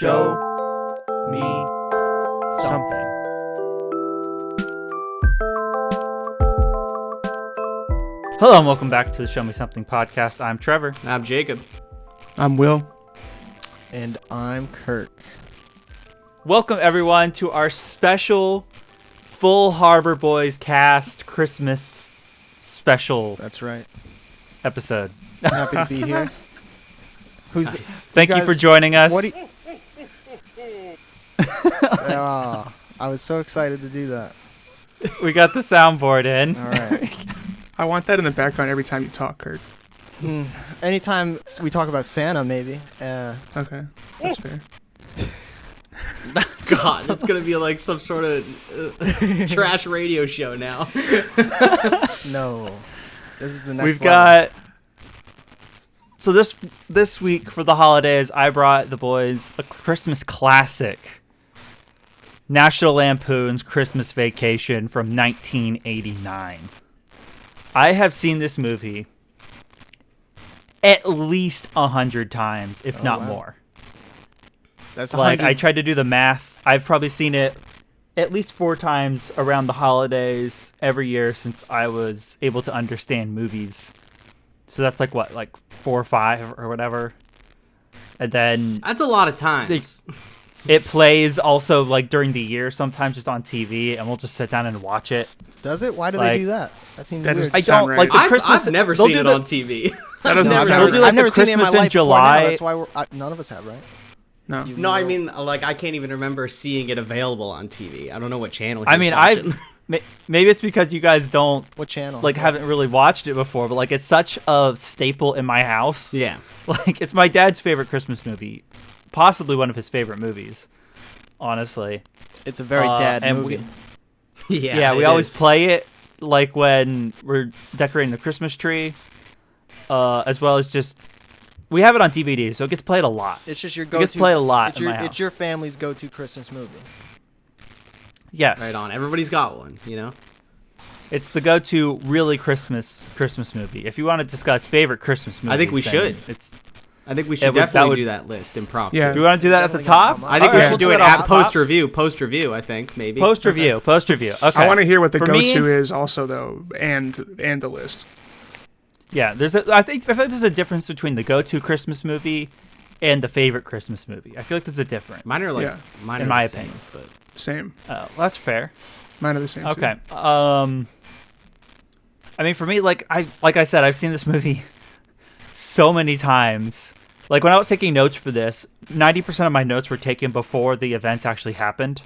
Show me something. Hello and welcome back to the Show Me Something podcast. I'm Trevor. I'm Jacob. I'm Will. And I'm Kurt. Welcome everyone to our special Full Harbor Boys cast Christmas special That's right. episode. I'm happy to be here. Who's Nice. Thank you for joining us. What I was so excited to do that. We got the soundboard in. All right. I want that in the background every time you talk, Kurt. Anytime we talk about Santa, maybe. Okay, that's fair. God, it's gonna be like some sort of trash radio show now. No. This is the next We've level. got. So this week for the holidays, I brought the boys a Christmas classic, National Lampoon's Christmas Vacation from 1989. I have seen this movie at least 100 times, if not wow. more. That's Like, 100. I tried to do the math. I've probably seen it at least 4 times around the holidays every year since I was able to understand movies. So that's like what, like 4 or 5 or whatever. And then That's a lot of times. it plays also like during the year, sometimes just on TV, and we'll just sit down and watch it. Does it? Why do like- they do that? That seems That weird. is- I Sound don't right. like the Christmas. I've never they'll seen do it the- on TV. That doesn't No, I've sound never, They'll do right. like I've never the seen it in my Christmas in life before now. July. That's why none of us have, right? No. No, I mean, like, I can't even remember seeing it available on TV. I don't know what channel. I mean, maybe it's because you guys don't What channel? haven't really watched it before, but like it's such a staple in my house. Yeah. Like it's my dad's favorite Christmas movie, possibly one of his favorite movies. Honestly, It's a very dad and movie. yeah, we it always is. play it like when we're decorating the Christmas tree, as well as just we have it on DVD, so it gets played a lot. It's just your It go-to. gets played a lot It's in your, my house. it's your family's go-to Christmas movie. Yes, Right on. Everybody's got one, you know? it's the go-to really Christmas movie. If you want to discuss favorite Christmas movies, I think we then should. It's. I think we It should would- that definitely would- do that list impromptu. Yeah. Do we want to do that at the Definitely gonna top? come up. I think we Alright, should we'll do it off at the post top. review. Post review, I think, maybe. Post review. Okay. I want to hear what the For go-to me- is also, though, and the list. Yeah, I feel like there's a difference between the go-to Christmas movie and the favorite Christmas movie. I feel like there's a difference. Mine are like, Yeah. mine In are my the same, opinion. but Same. Oh, well, that's fair. Mine are the same, Okay. too. I mean, for me, like I said, I've seen this movie so many times. Like when I was taking notes for this, 90% of my notes were taken before the events actually happened.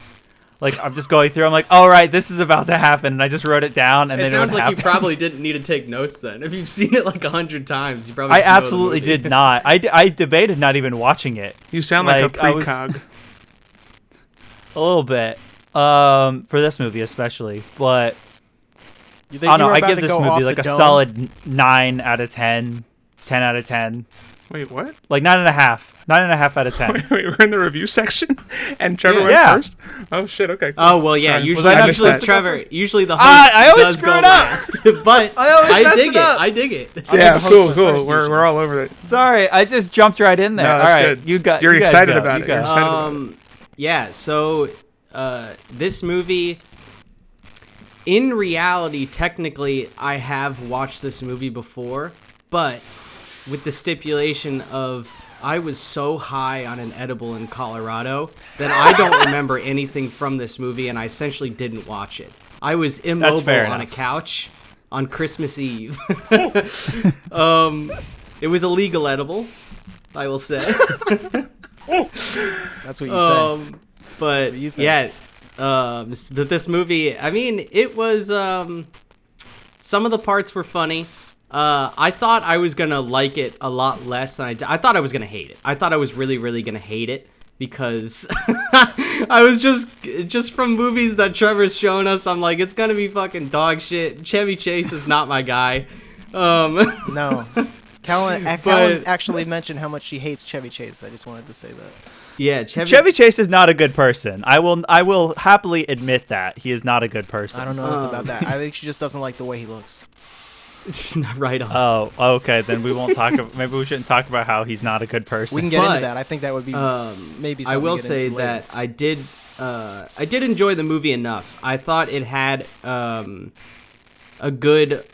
Like I'm just going through. I'm like, all right, this is about to happen, and I just wrote it down, and it then sounds it would like happen. you probably didn't need to take notes then. If you've seen it like 100 times, you probably I just know the absolutely movie. did not. I debated not even watching it You sound like a I was- precog. a little bit for this movie especially, but You I think don't know. you were I about give to this go movie off like the a dome? solid 9 out of 10, 10 out of 10, Wait, what? like 9.5 out of 10. Wait, we're in the review section, and Trevor went Yeah. first? Oh, shit, okay. Oh well, yeah. Sorry. Usually, I usually missed that? Trevor. Usually the host I always does screw go it up. last, but I always mess dig it it. up. I dig it. Yeah, the host cool, went cool. first We're usually. all over it. Sorry, I just jumped right in there. No, All that's right, good. you got. You're you guys excited go. about You it. You're guys. excited about it. Yeah. So this movie, in reality, technically, I have watched this movie before, but with the stipulation of I was so high on an edible in Colorado that I don't remember anything from this movie, and I essentially didn't watch it. I was immobile fair on a enough. couch on Christmas Eve. It was a legal edible, I will say. That's what you say. But what you think. yeah, but this movie, I mean, it was some of the parts were funny. I thought I was gonna like it a lot less than I thought I was gonna hate it. I thought I was really, really gonna hate it because I was just from movies that Trevor's shown us. I'm like, it's gonna be fucking dog shit. Chevy Chase is not my guy. No. Callan actually mentioned how much she hates Chevy Chase. I just wanted to say that. Yeah, Chevy Chase is not a good person. I will happily admit that he is not a good person. I don't know enough about that. I think she just doesn't like the way he looks. It's not right on. Oh, okay. Then we won't talk. Maybe we shouldn't talk about how he's not a good person. We can get But, into that. I think that would be maybe. I Something will to get say into later. that I did enjoy the movie enough. I thought it had a good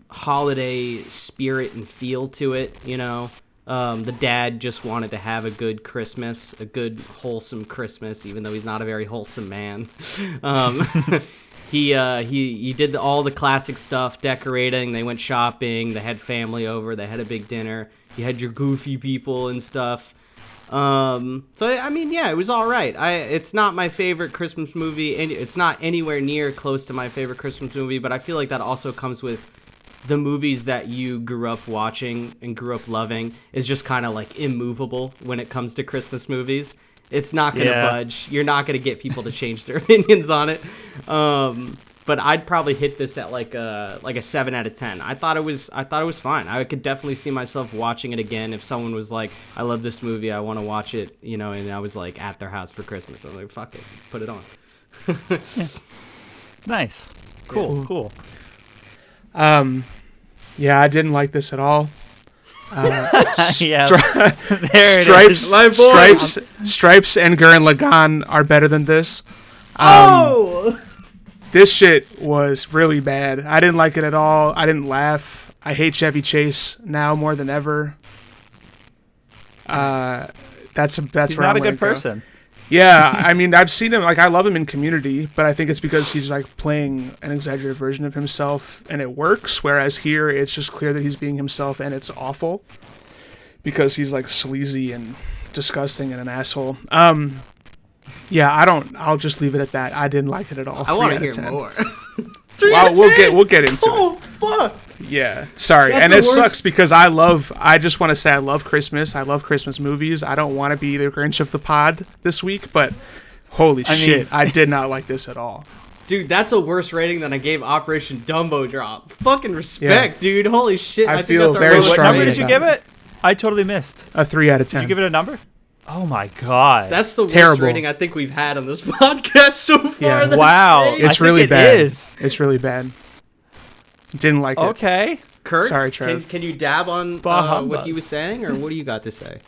holiday spirit and feel to it. You know, the dad just wanted to have a good Christmas, a good wholesome Christmas, even though he's not a very wholesome man. He did all the classic stuff, decorating. They went shopping. They had family over. They had a big dinner. You had your goofy people and stuff. So I mean, yeah, it was all right. It's not my favorite Christmas movie, and it's not anywhere near close to my favorite Christmas movie. But I feel like that also comes with the movies that you grew up watching and grew up loving is just kind of like immovable when it comes to Christmas movies. It's not going to budge. You're not going to get people to change their opinions on it. But I'd probably hit this at like a 7 out of 10. I thought it was fine. I could definitely see myself watching it again if someone was like, "I love this movie. I want to watch it," you know, and I was like at their house for Christmas. I was like, "Fuck it, put it on." Nice. Cool. Yeah, I didn't like this at all. Yeah. There it Stripes, is. My boy. Stripes, and Gurren Lagann are better than this. Oh! This shit was really bad. I didn't like it at all. I didn't laugh. I hate Chevy Chase now more than ever. That's He's where not I'm a gonna good go. person. Yeah, I mean, I've seen him. Like, I love him in Community, but I think it's because he's like playing an exaggerated version of himself, and it works. Whereas here, it's just clear that he's being himself, and it's awful because he's like sleazy and disgusting and an asshole. Yeah, I'll just leave it at that. I didn't like it at all. I want to 3 out of hear 10. more. Well, we'll get into Oh, it. fuck! Yeah, sorry. That's And the it worst. sucks because I just want to say I love Christmas. I love Christmas movies. I don't want to be the Grinch of the pod this week, but holy shit, I did not like this at all. Dude, that's a worse rating than I gave Operation Dumbo Drop. Fucking respect, dude. Holy shit. I think feel that's our very lowest What strongly number rating. did you about give it? I totally missed. A 3 out of 10. Did you give it a number? Oh my god. That's the worst Terrible. rating I think we've had on this podcast so far. Yeah. That's Wow. crazy. I It's think really it bad. is. It's really bad. Didn't like it. Okay. Kurt, Sorry, Trev. can you dab on Bah what humbug. he was saying, or what do you got to say?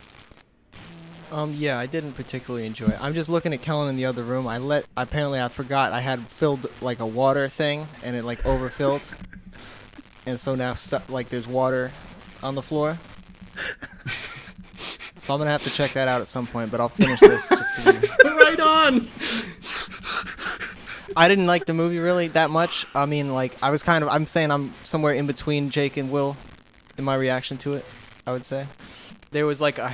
Yeah, I didn't particularly enjoy it. I'm just looking at Kellen in the other room. Apparently I forgot I had filled like a water thing, and it like overfilled, and so now like there's water on the floor. So I'm gonna have to check that out at some point, but I'll finish this. Just to be... Right on. I didn't like the movie really that much. I mean, like I'm saying I'm somewhere in between Jake and Will in my reaction to it. I would say there was like a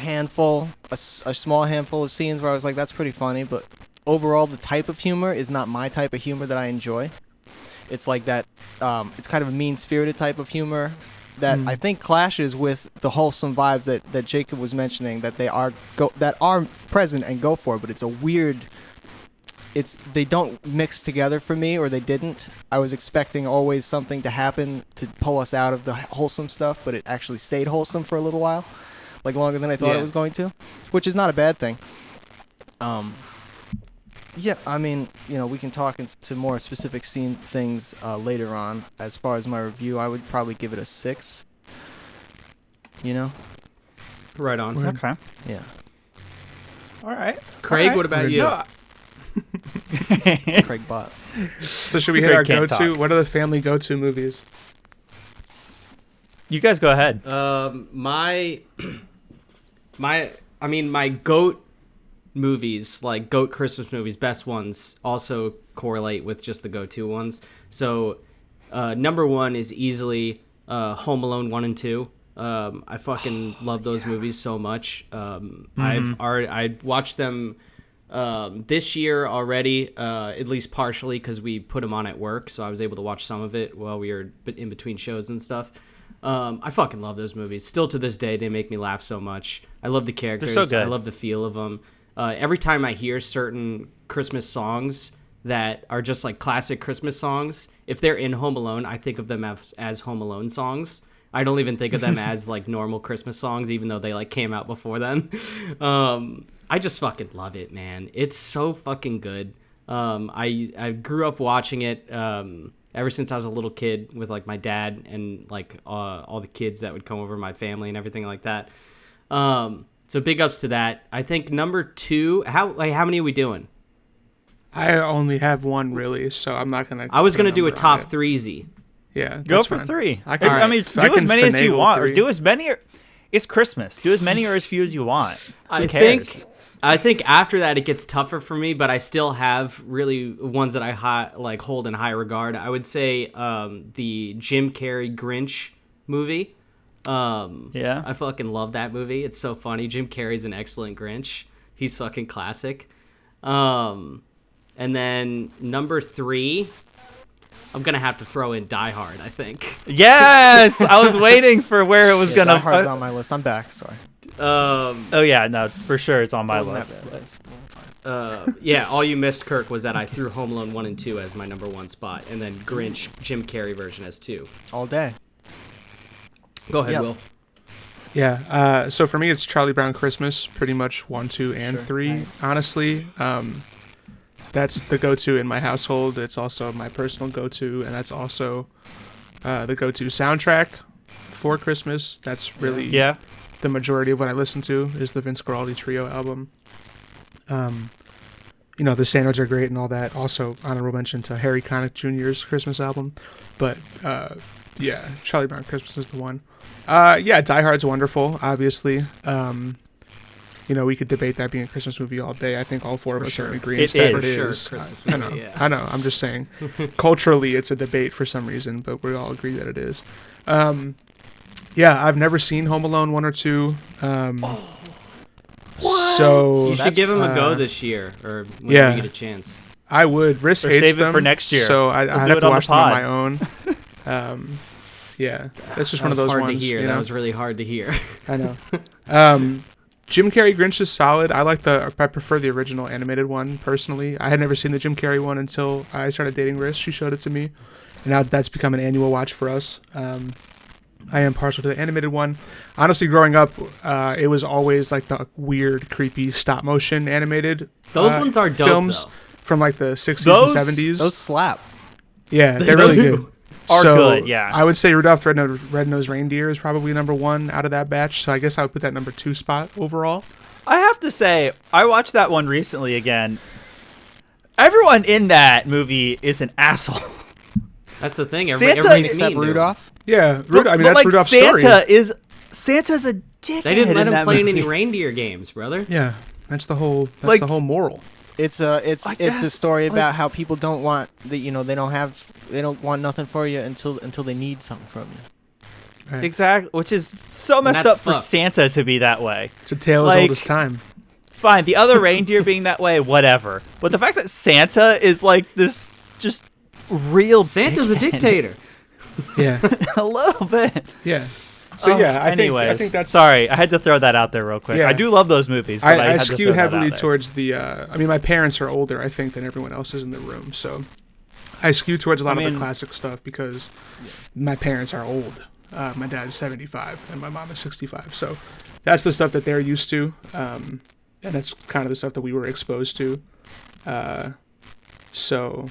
small handful of scenes where I was like, that's pretty funny, but overall the type of humor is not my type of humor that I enjoy. It's like that. It's kind of a mean-spirited type of humor that I think clashes with the wholesome vibes that Jacob was mentioning that that are present and go for, but it's a weird. They don't mix together for me, or they didn't. I was expecting always something to happen to pull us out of the wholesome stuff, but it actually stayed wholesome for a little while, like longer than I thought it was going to, which is not a bad thing. Yeah, I mean, we can talk into more specific scene things later on. As far as my review, I would probably give it a 6. Right on. Okay. Yeah. All right. Craig, All right. what about you? No, Craig Bott. So should we hit Craig our can't go-to? talk. What are the family go-to movies? You guys go ahead. My goat movies, like goat Christmas movies, best ones, also correlate with just the go-to ones. So, number 1 is easily Home Alone 1 and 2. I fucking love those movies so much. I watched them this year already, at least partially because we put them on at work, so I was able to watch some of it while we were in between shows and stuff. I fucking love those movies. Still to this day, they make me laugh so much. I love the characters. They're so good. I love the feel of them. Every time I hear certain Christmas songs that are just like classic Christmas songs, if they're in Home Alone, I think of them as Home Alone songs. I don't even think of them as like normal Christmas songs, even though they like came out before then. I just fucking love it, man. It's so fucking good. I grew up watching it ever since I was a little kid with like my dad and like all the kids that would come over, my family and everything like that. So big ups to that. I think number 2. How many are we doing? I only have one really, so I'm not gonna. I was gonna do a number on top it. 3Z. Yeah, Go that's for fine. 3. I can- I mean, I do as can many as you finagle want, 3. or do as many. It's Christmas. Do as many or as few as you want. I Who cares? think after that it gets tougher for me, but I still have really ones that I hold in high regard. I would say the Jim Carrey Grinch movie. Yeah. I fucking love that movie. It's so funny. Jim Carrey's an excellent Grinch. He's fucking classic. And then number 3, I'm gonna have to throw in Die Hard, I think. Yes, I was waiting for where it was Die gonna. Hard's on my list. I'm back. Sorry. Oh yeah, no, for sure it's on my list. Yeah, all you missed, Kirk, was that I threw Home Alone 1 and 2 as my number 1 spot, and then Grinch, Jim Carrey version as 2. All day. Go ahead, Yep. Will. Yeah. So for me, it's Charlie Brown Christmas, pretty much 1, 2, and Sure, 3. nice. Honestly, that's the go-to in my household. It's also my personal go-to, and that's also the go-to soundtrack for Christmas. That's really Yeah. the majority of what I listen to is the Vince Guaraldi Trio album. The standards are great and all that. Also, honorable mention to Harry Connick Jr.'s Christmas album. But, yeah, Charlie Brown Christmas is the one. Yeah, Die Hard's wonderful, obviously. We could debate that being a Christmas movie all day. I think all 4 of us are agreeing It that is. it For is. sure, Christmas I know. movie, yeah. I know. I'm just saying. Culturally, it's a debate for some reason, but we all agree that it is. Yeah, I've never seen Home Alone 1 or 2. So You should give him a go uh, this year, or when yeah. you get a chance. I would. Riss Or hates save it them for next year. So We'll I'd do have it to on the watch them on pod. my own. Yeah, that's just That one of was those hard ones. to hear. you That know? was really hard to hear. I know. Jim Carrey Grinch is solid. I prefer the original animated one personally. I had never seen the Jim Carrey one until I started dating Riss. She showed it to me, and now that's become an annual watch for us. I am partial to the animated one. Honestly, growing up, it was always like the weird, creepy stop motion animated. Those ones are dope, films though. from like the 60s Those- and 70s. Those slap. Yeah, they're really good. Are good, yeah. I would say Rudolph the Red-Nosed Reindeer is probably number 1 out of that batch. So I guess I would put that number 2 spot overall. I have to say, I watched that one recently again. Everyone in that movie is an asshole. That's the thing. Santa- Everybody's Except mean to him. Rudolph. Yeah, But that's like Rudolph's Santa's story. a dickhead. They didn't let in him that play in movie. any reindeer games, brother. Yeah, that's the whole Like- moral. It's I a guess, story like- about how people don't want they don't want nothing for you until they need something from you. Right. Exactly, which is so messed that's up for fucked. Santa to be that way. It's a tale as like- old as time. Fine, the other reindeer being that way, whatever. But the fact that Santa is like this just real Santa's a dickhead. dictator. Yeah, A little bit. yeah. So yeah, I anyways, think that's sorry, I had to throw that out there real quick. Yeah. I do love those movies, but I I had to skew throw that heavily out there. towards the. My parents are older, I think, than everyone else is in the room. So I skew towards a lot of mean- the classic stuff because my parents are old. My dad is 75 and my mom is 65. So that's the stuff that they're used to, and that's kind of the stuff that we were exposed to. So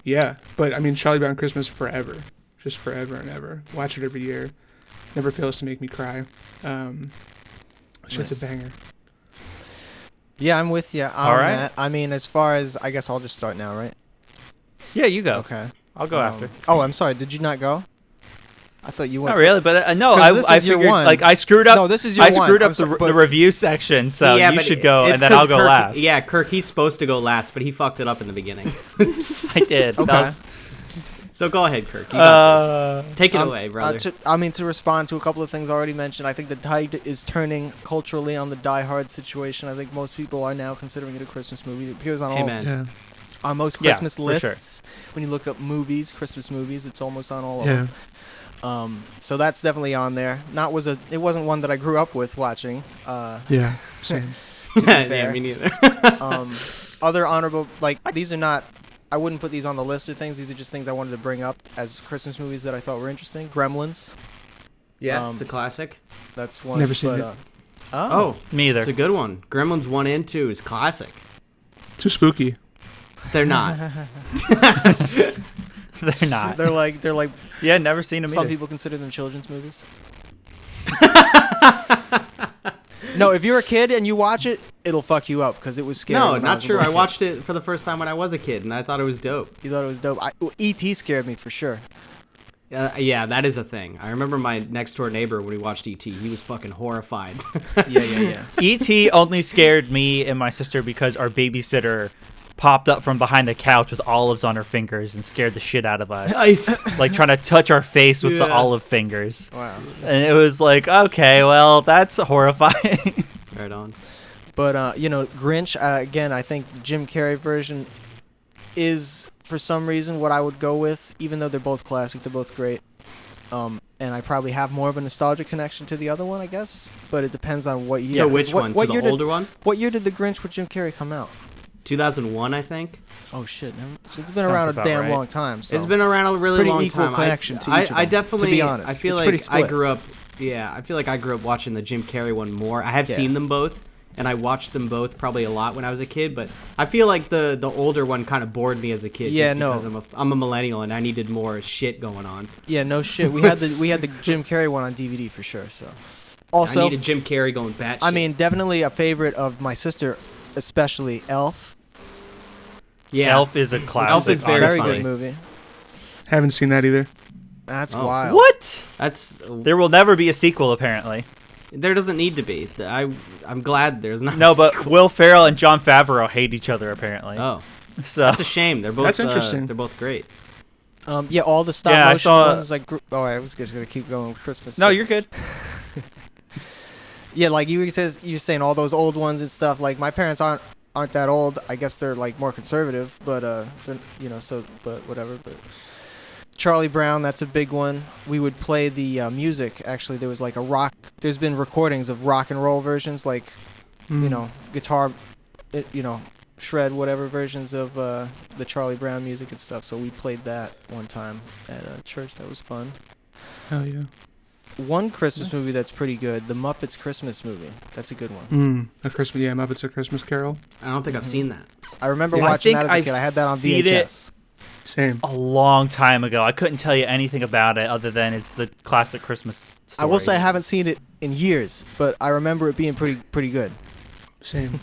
yeah, but I mean, Charlie Brown Christmas forever, just forever and ever. Watch it every year. Never fails to make me cry. Shit's Nice. a banger. Yeah, I'm with you on All right. that. I mean, as far as I guess I'll just start now, right? Yeah, you go. Okay. I'll go after. Oh, I'm sorry. Did you not go? I thought you went. Not really, but no, 'Cause I this I is your figured one. like I screwed up. No, this is your I one. screwed I'm up so- the but- review section, so yeah, you but should go, it's and then 'cause I'll go Kirk, last. Yeah, Kirk, he's supposed to go last, but he fucked it up in the beginning. I did. Okay. That was- So go ahead, Kirk. You got this. Take it Um, away, brother. To respond to a couple of things already mentioned, I think the tide is turning culturally on the Die Hard situation. I think most people are now considering it a Christmas movie. It appears on all Amen. Yeah. on most Yeah, Christmas for sure. lists. When you look up movies, Christmas movies, it's almost on all of Yeah. them. So that's definitely on there. It wasn't one that I grew up with watching. Yeah. Same. yeah, fair. me neither. Other honorable, these are not. I wouldn't put these on the list of things. These are just things I wanted to bring up as Christmas movies that I thought were interesting. Gremlins, Yeah, Um, it's a classic. that's one. Never seen but, it. Oh, Me either. it's a good one. Gremlins 1 and 2 is classic. Too spooky. They're not. They're not. They're like Yeah, never seen them some either. people consider them children's movies. No, if you're a kid and you watch it, it'll fuck you up because it was scary. No, when not was a true. little I kid. watched it for the first time when I was a kid, and I thought it was dope. You thought it was dope. E.T. scared me for sure. Yeah, that is a thing. I remember my next door neighbor when we watched E.T. He was fucking horrified. Yeah. E.T. only scared me and my sister because our babysitter popped up from behind the couch with olives on her fingers and scared the shit out of us. Nice. Like trying to touch our face with the Yeah. olive fingers. Wow. And it was like, okay, well, that's horrifying. Right on. But Grinch again. I think the Jim Carrey version is for some reason what I would go with, even though they're both classic. They're both great. And I probably have more of a nostalgic connection to the other one, I guess. But it depends on what year. So which one? What To year the older one? What year did the Grinch with Jim Carrey come out? 2001, I think. Oh shit! So it's been Sounds around a about damn right. long time. So. It's been around a really Pretty long equal time. connection to each of I them, definitely, to be honest. I feel It's pretty like I split. grew up. Yeah, I feel like I grew up watching the Jim Carrey one more. I have Yeah. seen them both, and I watched them both probably a lot when I was a kid. But I feel like the older one kind of bored me as a kid. Yeah, just no. because I'm a millennial and I needed more shit going on. Yeah, no shit. We had the Jim Carrey one on DVD for sure. So. Also, I needed Jim Carrey going batshit. I mean, definitely a favorite of my sister, especially Elf. yeah, Elf is a classic. Elf is very Very funny. good movie. Haven't seen that either. That's Oh. wild. What? That's There will never be a sequel, apparently. there doesn't need to be. I'm glad there's not. No, a but sequel. Will Ferrell and Jon Favreau hate each other, apparently. Oh, So that's a shame. They're both. That's interesting. They're both great. Yeah, all the stop Yeah, I motion saw- ones. Like, I was just gonna keep going with Christmas. no, you're good. Yeah, like you're saying all those old ones and stuff. Like my parents aren't that old. I guess they're like more conservative, but but whatever. But Charlie Brown, that's a big one. We would play the music. Actually, there was like a rock. There's been recordings of rock and roll versions, like guitar, shred whatever versions of the Charlie Brown music and stuff. So we played that one time at a church. That was fun. Hell yeah. One Christmas movie that's pretty good, the Muppets Christmas movie. That's a good one. A Christmas, yeah, Muppets: A Christmas Carol. I don't think I've seen that. I remember Yeah, I watching think that as a I've kid. I had that on seen it. VHS. Same. A long time ago. I couldn't tell you anything about it other than it's the classic Christmas story. I will say I haven't seen it in years, but I remember it being pretty good. Same.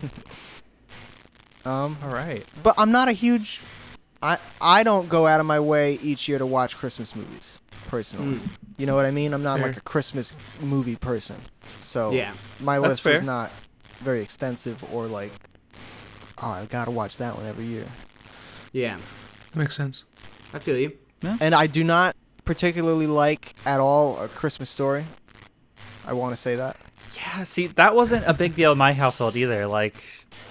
All right. But I'm not a huge. I don't go out of my way each year to watch Christmas movies personally. You know what I mean? I'm not Fair. like a Christmas movie person. So Yeah. my That's list fair. was not very extensive or like, oh, I gotta watch that one every year. Yeah, That makes sense. I feel you. And I do not particularly like at all A Christmas Story. I want to say that. Yeah, see, that wasn't a big deal in my household either. Like,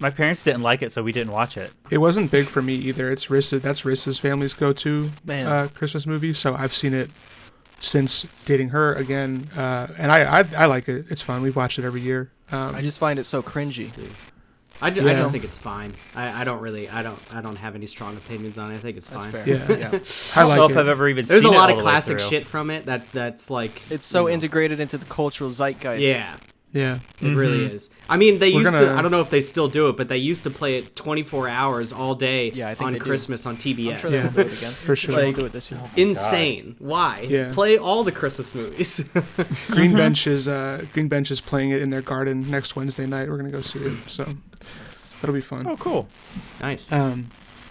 my parents didn't like it, so we didn't watch it. It wasn't big for me either. It's that's Rissa's family's go-to Man. Christmas movie, so I've seen it since dating her again, and I like it. It's fun. We've watched it every year. I just find it so cringy. I Yeah. just think it's fine. I don't have any strong opinions on it. I think it's That's fine. fair. Yeah. I I don't know like if I've it. ever even There's a seen it lot all of the way classic through. shit from it that's like It's so you know, integrated into the cultural zeitgeist. Yeah, Yeah. it really is. I mean, they We're used gonna- to. I don't know if they still do it, but they used to play it 24 hours all day Yeah, I think on they do. Christmas on I'm TBS. sure they'll do it again. For sure. They'll do it this year. Insane. Why? Yeah. Play all the Christmas movies. Green Bench is playing it in their garden next Wednesday night. We're gonna go see it, so that'll be fun. Oh, cool. Nice.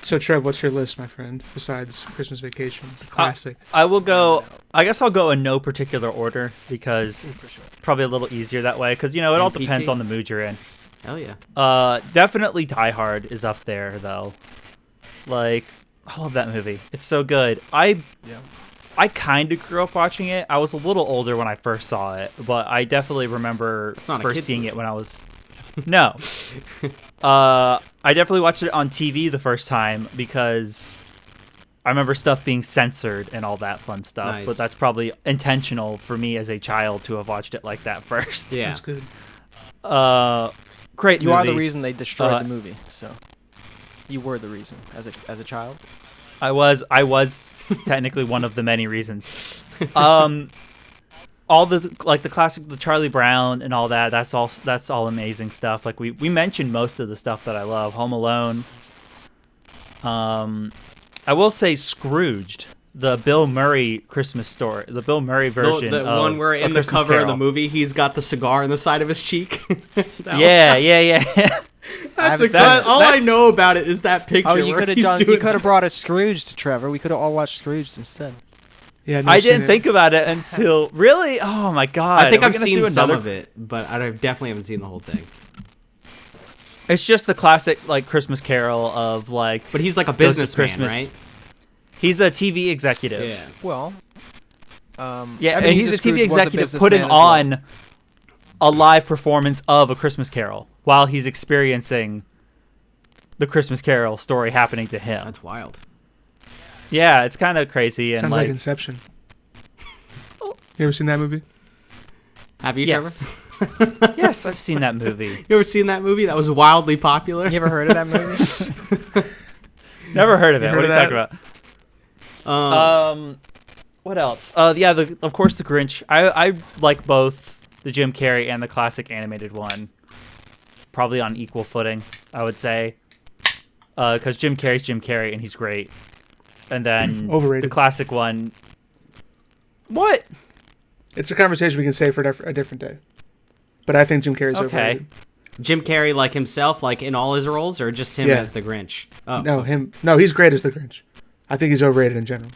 So Trev, what's your list, my friend? Besides Christmas Vacation, the classic. I will go. I guess I'll go in no particular order because it's probably a little easier that way. Because it all MPT? depends on the mood you're in. Hell yeah. Definitely Die Hard is up there though. Like, I love that movie. It's so good. I kind of grew up watching it. I was a little older when I first saw it, but I definitely remember It's not a first kid's seeing movie. it when I was. No. I definitely watched it on TV the first time because I remember stuff being censored and all that fun stuff. Nice. But that's probably intentional for me as a child to have watched it like that first. Yeah. That's good. Great You movie. are the reason they destroyed Uh, the movie. So you were the reason as a child. I was technically one of the many reasons. All the classic, the Charlie Brown and all that. That's all amazing stuff. Like we mentioned most of the stuff that I love. Home Alone. I will say Scrooged, the Bill Murray Christmas story, the Bill Murray version. The of one where A in the Christmas cover of the Carol. movie he's got the cigar in the side of his cheek. Yeah. All I that's- know about it is that picture. Oh, you where could have he's done. You doing could have brought a Scrooge to Trevor. We could have all watched Scrooge instead. Yeah, I didn't think about it until really. Oh my god! I think Are we I've gonna seen do some another- of it, but I definitely haven't seen the whole thing. It's just the classic like Christmas Carol of like. But he's like a goes to businessman, Christmas. right? He's a TV executive. Yeah. Well, Yeah, Ebenezer and he's a Scrooge TV was a executive businessman putting as well. on a live performance of A Christmas Carol while he's experiencing the Christmas Carol story happening to him. That's wild. Yeah, it's kind of crazy and Sounds like like Inception. You ever seen that movie? Have you, yes, Trevor? yes, I've seen that movie. You ever seen that movie? That was wildly popular. you ever heard of that movie? Never heard of it. You What are you heard talking of about? What else? Yeah, of course the Grinch. I like both the Jim Carrey and the classic animated one. Probably on equal footing, I would say. Because Jim Carrey's Jim Carrey and he's great. And then Overrated. the classic one. What? It's a conversation we can save for a different day. But I think Jim Carrey's Okay. overrated. Jim Carrey, like himself, like in all his roles, or just him Yeah. as the Grinch? Oh, No, him. No, he's great as the Grinch. I think he's overrated in general.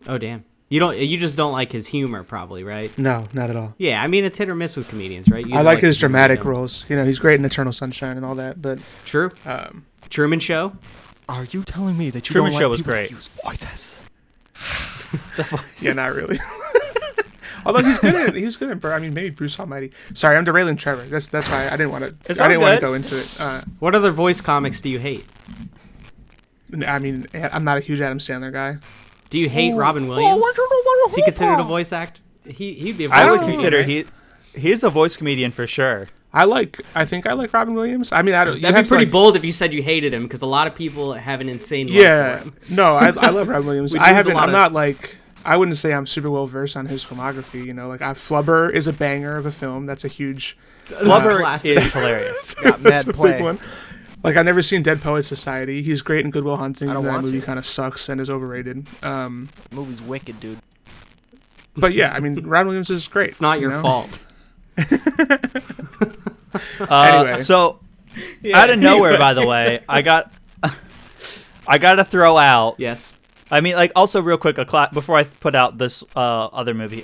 oh, damn. You just don't like his humor, probably, right? No, not at all. Yeah, I mean it's hit or miss with comedians, right? You I don't like his the humor dramatic in them. roles. You know, he's great in Eternal Sunshine and all that. But True. Truman Show. Are you telling me that you Truman don't Show like was people great. that use voices? yeah, not really. Although he's good at. I mean, maybe Bruce Almighty. Sorry, I'm derailing Trevor. That's why I didn't want to. It's I all didn't want to good. go into it. What other voice comics do you hate? I mean, I'm not a huge Adam Sandler guy. Do you hate Robin Williams? Is he considered a voice act? He'd be a voice I would comedian, consider right? he's a voice comedian for sure. I think I like Robin Williams. I mean, I don't. you That'd have be to, pretty like- bold if you said you hated him, because a lot of people have an insane love Yeah, for him. no, I love Robin Williams. We I lose a haven't. lot I'm of- not like. I wouldn't say I'm super well versed on his filmography. You know, like Flubber is a banger of a film. That's a huge. Flubber classic. is hilarious. Got That's mad a play. big one. Like I've never seen Dead Poets Society. He's great in Good Will Hunting. I don't and that want movie to. kind of sucks and is overrated. The movie's wicked, dude. But yeah, I mean, Robin Williams is great. It's not you your know? fault. Anyway. So out of nowhere, by the way, I got to throw out. Yes. I mean, like, also real quick, before I put out this other movie,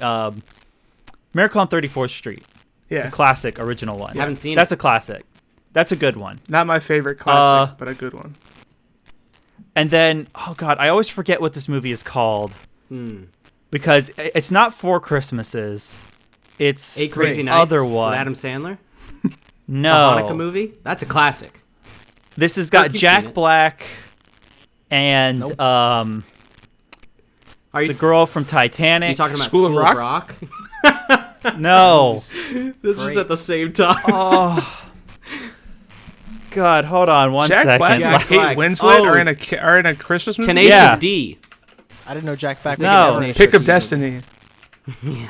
Miracle on 34th Street, Yeah, the classic original one. Haven't seen That's it. a classic. That's a good one. not my favorite classic, but a good one. And then, oh god, I always forget what this movie is called Hmm. because it's not Four Christmases. It's Eight Crazy the Nights other with one. Adam Sandler. No, The Hanukkah movie. That's a classic. this has got You've seen Jack it. Black and Nope. Are you, the girl from Titanic. you talking about School of Rock? No. This is at the same time. Oh. God, hold on one Jack second. Black Jack and Kate Black. Winslet Oh. are in a Christmas movie. Tenacious Yeah. D. I didn't know Jack Black. No. was Pick of Destiny. Yeah.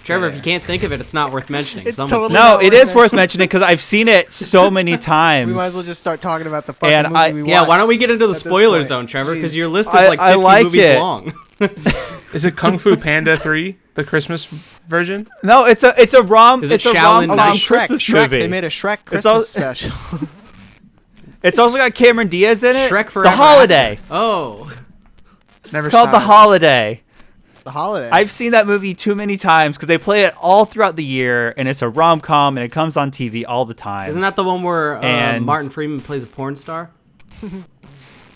Trevor, if you can't think of it, it's not worth mentioning. It's Someone's- totally- No, not it worth is worth mentioning because I've seen it so many times. We might as well just start talking about the fucking And movie we Yeah, watched. why don't we get into the at this spoiler point. zone, Trevor? Because Jeez. your list is I- like I 50 like movies it. long. Is it Kung Fu Panda 3, the Christmas version? No, it's a rom. Is it It's a Shaolin rom-com Knight? Christmas Shrek. movie. They made a Shrek Christmas all- special. It's also got Cameron Diaz in it. Shrek The Forever Holiday. Oh. Never It's called saw The it. Holiday. The holiday. I've seen that movie too many times because they play it all throughout the year, and it's a rom-com, and it comes on TV all the time. Isn't that the one where And- Martin Freeman plays a porn star?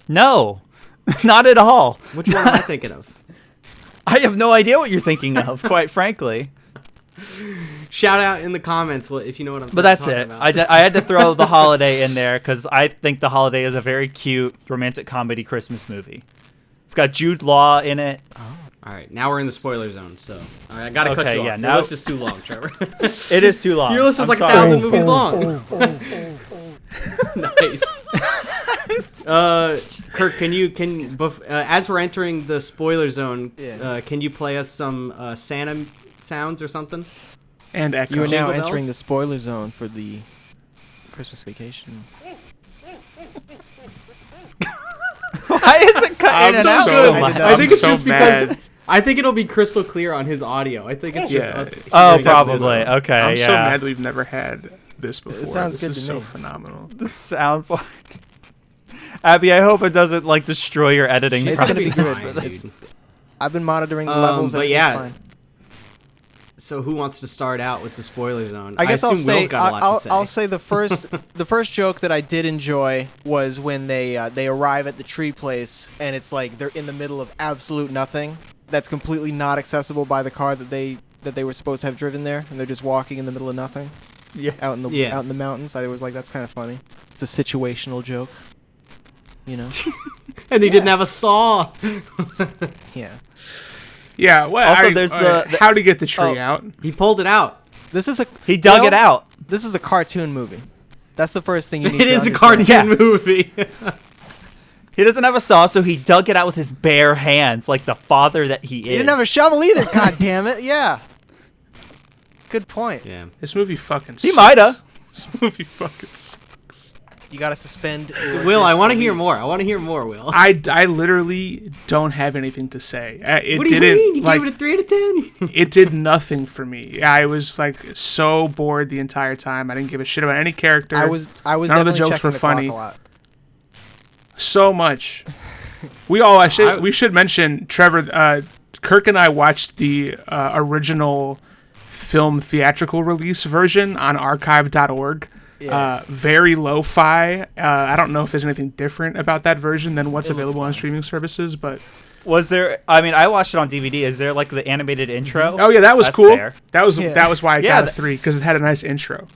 No, not at all. Which one am I thinking of? I have no idea what you're thinking of, quite frankly. Shout out in the comments if you know what I'm But that's talking it. about. I had to throw The Holiday in there because I think The Holiday is a very cute romantic comedy Christmas movie. It's got Jude Law in it. All right, now we're in the spoiler zone, so all right, I gotta cut Okay, you off. yeah, Your now- list is too long, Trevor. It is too long. Your list is I'm like sorry. 1,000 movies long. Nice. Kirk, as we're entering the spoiler zone, Yeah. can you play us some Santa sounds or something? And Echo. you are now Jingle entering bells? the spoiler zone for the Christmas vacation. Why is it cutting in and out so much? I think it's so just mad. because I think it'll be crystal clear on his audio. I think it's just Yeah. us. Oh, hearing probably. this. Okay, I'm yeah. so mad that we've never had this before. sounds this good is to so me. phenomenal. The soundboard. Abby, I hope it doesn't like destroy your editing She's gonna be process. good. for this. dude. I've been monitoring the levels. But Everything's yeah. fine. So who wants to start out with the spoiler zone? I guess I'll assume Will's say got a lot to say. I'll say the first joke that I did enjoy was when they arrive at the tree place and it's like they're in the middle of absolute nothing that's completely not accessible by the car that they were supposed to have driven there, and they're just walking in the middle of nothing Yeah. out in the mountains. I was like, that's kind of funny. It's a situational joke, you know. And he didn't have a saw. Yeah. Yeah. Well, Also, there's the- how to get the tree oh. out. He pulled it out. This is a He dug Will, it out. This is a cartoon movie. That's the first thing you need It to is a understand. cartoon movie. He doesn't have a saw, so he dug it out with his bare hands, like the father that he is. He didn't have a shovel either. God damn it! Yeah. Good point. Yeah. This movie fucking. He sucks. mighta. This movie fucking sucks. You gotta suspend. your Will, I want to disbelief. hear more. I want to hear more, Will. I literally don't have anything to say. It What do you didn't mean? You like. gave it a 3 out of 10? It did nothing for me. I was like so bored the entire time. I didn't give a shit about any character. I was None of the definitely jokes checking were the clock funny. a lot. So much. We should mention Trevor. Kirk and I watched the original film theatrical release version on archive.org. Yeah. Very lo-fi. I don't know if there's anything different about that version than what's available on streaming services, but Was there? I mean, I watched it on DVD. Is there like the animated intro? oh yeah, that was That's cool. fair. That was Yeah. that was why I Yeah, got a 3 because it had a nice intro.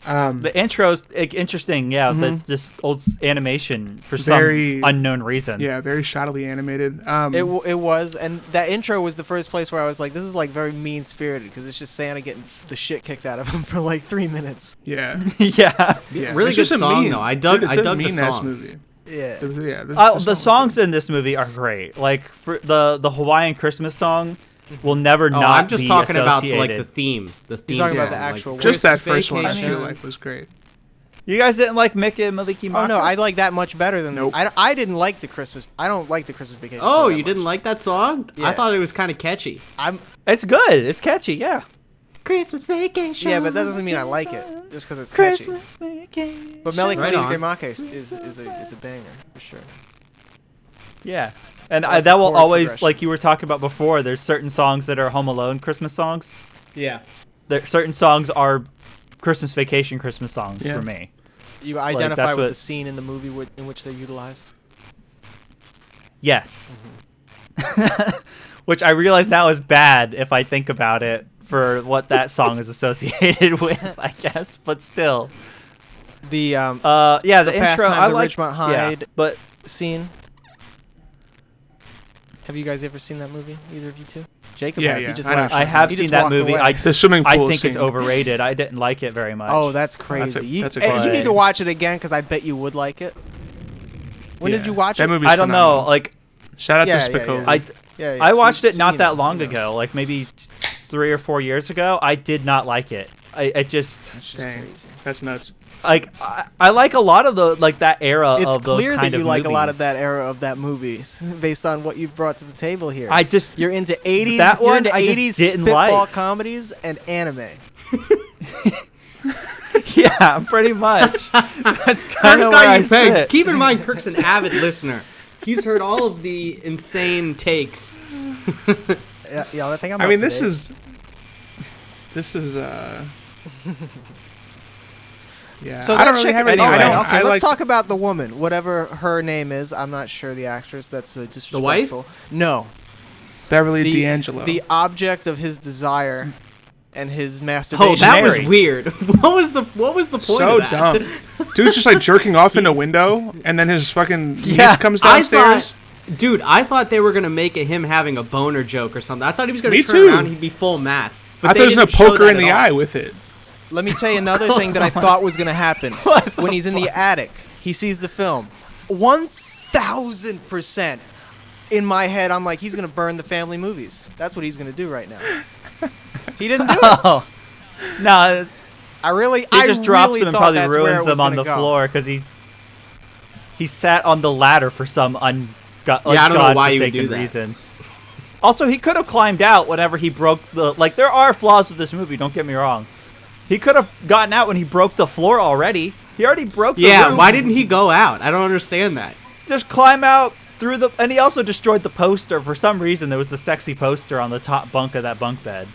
The intro's interesting. Yeah, that's just old animation for Very- some unknown reason. Yeah, very shoddily animated. It was, and that intro was the first place where I was like, this is like very mean spirited because it's just Santa getting the shit kicked out of him for like 3 minutes. yeah, yeah. yeah. Really It's good just a song, mean- though. I dug it's the a mean-ass song. movie. Yeah. Yeah, The songs in this movie are great. Like for the Hawaiian Christmas song will never Oh, not I'm just be talking about associated. like the theme. The theme. talking about song, the actual like, just that Christmas first one I Vacation. feel like was great. You guys didn't like Mickey and Maliki Oh no, Maka? I like that much better than Nope. I didn't like the Christmas. I don't like the Christmas Vacation. Oh, song that you didn't much. like that song? Yeah. I thought it was kind of catchy. It's good. It's catchy. Yeah. Christmas Vacation. Yeah, but that doesn't mean I like it just because it's catchy. Christmas vacation. But Meli Right Kaliki on. Grimake is a banger for sure. Yeah. And Like that the will chord always, progression. like you were talking about before, there's certain songs that are Home Alone Christmas songs. Yeah. Certain songs are Christmas Vacation Christmas songs Yeah. for me. You identify that's with what- the scene in the movie in which they're utilized. Yes. Which I realize now is bad if I think about it for what that song is associated with, I guess, but still. The Yeah, the Fast intro Times I at like. Ridgemont Yeah, High but scene. Have you guys ever seen that movie? Either of you two? Jacob Yeah, has. yeah, He just I know. laughed. I have He seen just that walked movie. away. The swimming pool I think it's scene. overrated. I didn't like it very much. Oh, that's crazy. that's a you good need one. to watch it again because I bet you would like it. When Yeah. did you watch That it? movie's I don't know. phenomenal. Like Shout out Yeah, to yeah, Spicoli. yeah. I Yeah, I watched so- it so not you that know, long you know. ago, like maybe 3 or 4 years ago. I did not like it. I just It's just Dang, crazy. that's nuts. like I like a lot of the like that era It's of those clear kind that you of like a lot of movies. that era of that movies based on what you've brought to the table here. I just You're into 80s. That you're one into I just 80s didn't spitball like. comedies and anime. yeah, pretty much. That's kind Kirk's of where got I you pegged. sit. Keep in mind, Kirk's an avid listener. He's heard all of the insane takes. Yeah, I think I'm. I up mean, to this date. is yeah. So I don't that really chick. have any- anything. anyway, else. Okay, I let's like talk about the woman, whatever her name is. I'm not sure the actress. That's disrespectful. No, Beverly the D'Angelo. the object of his desire and his Oh, masturbation. that Mary. was weird. What was the point so of that? dumb. Dude's just like jerking off in a window, and then his fucking Yeah, niece comes I downstairs. Dude, I thought they were gonna make it him having a boner joke or something. I thought he was gonna Me turn too. around and he'd be full mask. But I thought they he was gonna didn't show poke her that in at the all. eye with it. Let me tell you another thing that I thought was going to happen. When he's in the attic, he sees the film. 1,000% in my head, I'm like, he's going to burn the family movies. That's what he's going to do right now. He didn't do it. Oh no, I he just drops really them and thought probably that's where it ruins was them on gonna the go. floor because he sat on the ladder for some I don't know why you would do that. reason. Also, he could have climbed out whenever he broke the... Like, there are flaws with this movie, don't get me wrong. He could have gotten out when he broke the floor already. He already broke the roof. Why didn't he go out? I don't understand that. Just climb out through the... And he also destroyed the poster. For some reason, there was the sexy poster on the top bunk of that bunk bed.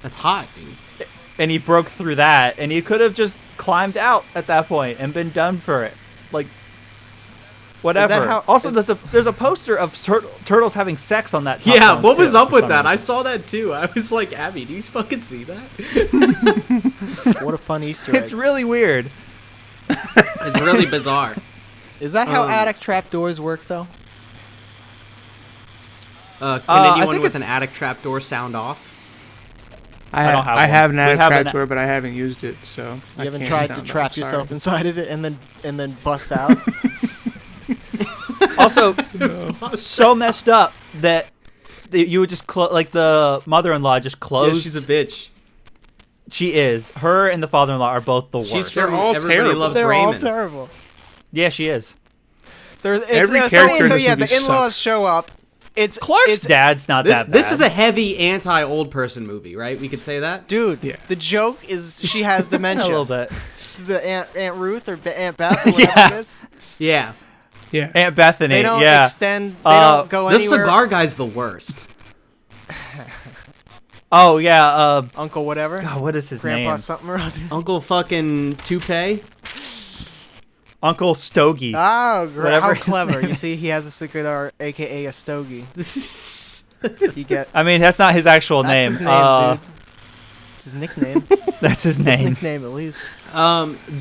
That's hot, dude. And he broke through that, and he could have just climbed out at that point and been done for it. Like... Whatever. Also, there's a poster of turtles having sex on that top Yeah, bunk, what was too, up for with some that? I reason. saw that too. I was like, Abby, do you fucking see that? What a fun Easter egg. It's really weird. It's really bizarre. Is that how attic trapdoors work, though? Can I anyone think with an it's- attic trapdoor sound off? I don't have I one. have an We attic have an- trapdoor, but I haven't used it, so You I haven't can't tried to sound trap off, yourself sorry. inside of it and then bust out? Also, so messed up that you would just like the mother-in-law just Yeah, closed. she's a bitch. She is. Her and the father-in-law are both the worst. She's They're from all Everybody terrible. Loves They're all Raymond. terrible. Yeah, she is. Every character in so this yeah, movie the in-laws sucks. show up. Clark's dad's not that bad. This is a heavy anti-old person movie, right? We could say that. Dude, Yeah. the joke is she has a dementia. little bit. The Aunt Ruth or Aunt Beth or whatever Yeah. it is. Yeah. Yeah. Aunt Bethany. They don't yeah. extend. They Uh, don't go The anywhere. cigar guy's the worst. Oh yeah. Uncle whatever. God, what is his Grandpa name? something or other. Uncle fucking Toupee. Uncle Stogie. Oh, Whatever how his clever! name You see, he has a cigar, aka a stogie. You get. I mean, that's not his actual That's name. his name, dude. It's his nickname. That's his His name. nickname, at least.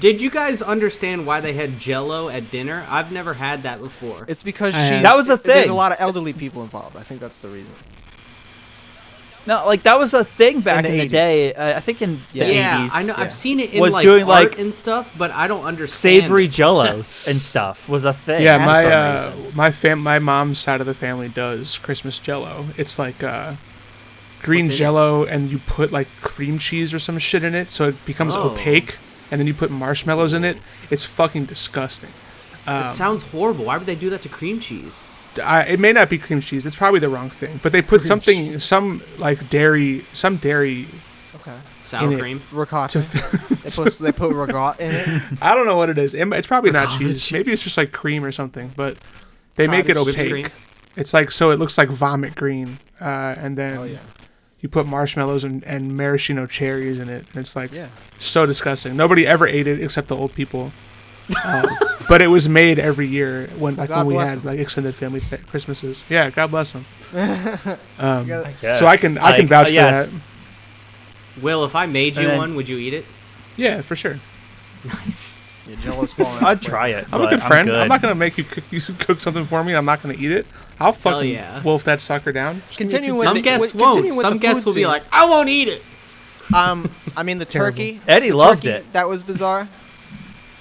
Did you guys understand why they had Jell-O at dinner? I've never had that before. It's because I she. have. That was the There's thing. a lot of elderly people involved. I think that's the reason. No, like that was a thing back In in the the day. I think in the Yeah, 80s. I know. yeah. I've seen it in Was like doing, art like, and stuff, but I don't understand. Savory it. Jellos and stuff was a thing. Yeah, for some reason. my mom's side of the family does Christmas Jello. It's like green What's in it? Jello, and you put like cream cheese or some shit in it, so it becomes Oh. opaque, and then you put marshmallows in it. It's fucking disgusting. It sounds horrible. Why would they do that to cream cheese? It may not be cream cheese. It's probably the wrong thing, but they put some dairy Okay. Sour In it. cream. Ricotta. They put ricotta in it. I don't know what it is. It's probably not Ricotta cheese. cheese. Maybe it's just like cream or something, but they make it Cottage opaque. cream. It's like, so it looks like vomit green, and then Oh yeah. you put marshmallows and maraschino cherries in it. And it's like Yeah. so disgusting. Nobody ever ate it except the old people. But it was made every year when God we bless had 'em. like extended family Christmases. Yeah, God bless them. Yeah. So I can vouch for yes. that. Will, if I made you And then- one, would you eat it? Yeah, for sure. Nice. Yeah, Jello's falling. I'd try it. I'm a but good friend. good. I'm not gonna make you cook something for me. I'm not gonna eat it. I'll fucking yeah. wolf that sucker down. Just give me a Continue piece. with Some the- guests continue won't. with Some the guests food will be scene. like, I won't eat it. I mean the Terrible. turkey. Eddie the loved turkey, it. That was bizarre.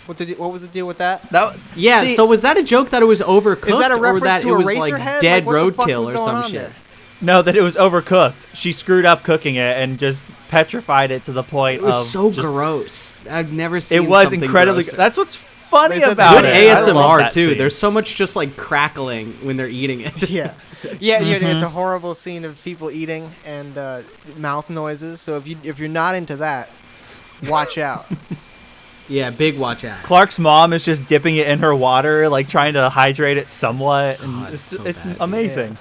What was the deal with that? That, Yeah, see, so was that a joke that it was overcooked, Is that a or reference that to it a was racer like head? dead Like, what the fuck roadkill was or going some on shit? there? no, that it was overcooked. She screwed up cooking it and just petrified it to the point It was of so just- gross. I've never seen. It was something incredibly. grosser. That's what's funny They said about Good it. I love ASMR that too. scene. There's so much just like crackling when they're eating it. Yeah, yeah. It's a horrible scene of people eating and mouth noises. So if you're not into that, watch out. Yeah, big watch out. Clark's mom is just dipping it in her water, like trying to hydrate it somewhat, and God, it's so it's bad. amazing.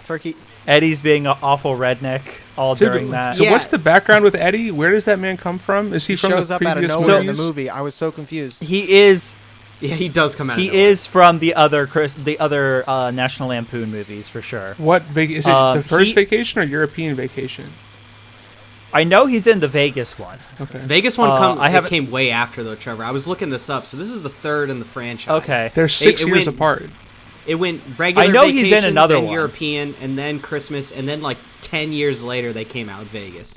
Turkey. Eddie's being an awful redneck all So, during that. so Yeah. what's the background with Eddie? Where does that man come from? Is he, He from shows the up out of previous nowhere in the movies? movie. I was so confused. He is Yeah, he does come out. of he nowhere. is from the other National Lampoon movies for sure. What is it? The first he- vacation or European vacation? I know he's in the Vegas one. Okay. Vegas one I haven't- came way after though, Trevor. I was looking this up. So this is the third in the franchise. Okay. They're 6 it years went- apart. It went regular I know vacation, he's in another then one. European, and then Christmas, and then like 10 years later they came out with Vegas.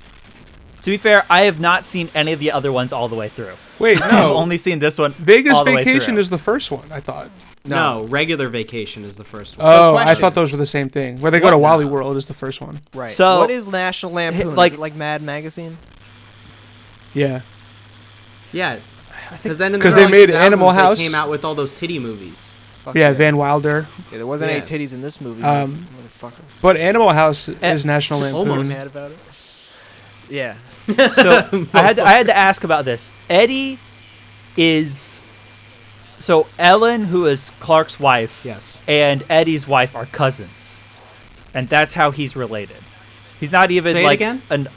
To be fair, I have not seen any of the other ones all the way through. Wait, I've no. only seen this one. Vegas all the way Vacation through. is the first one, I thought. No, regular vacation is the first one. Oh, I question. thought those were the same thing. Where they go to What? Wally World is the first one. Right. So- what is National Lampoon? like- Is it like Mad Magazine? Yeah. Yeah, because then in the 'Cause they early made 2000s, Animal House. They came out with all those titty movies. Fuck Yeah, Van Wilder. Yeah, there wasn't Yeah. any titties in this movie, motherfucker. But Animal House is National Lampoon. Almost. Mad about it? Yeah. So I had to ask about this. Eddie is so Ellen, who is Clark's wife, Yes. and Eddie's wife are cousins, and that's how he's related. He's not even Say it like again? an.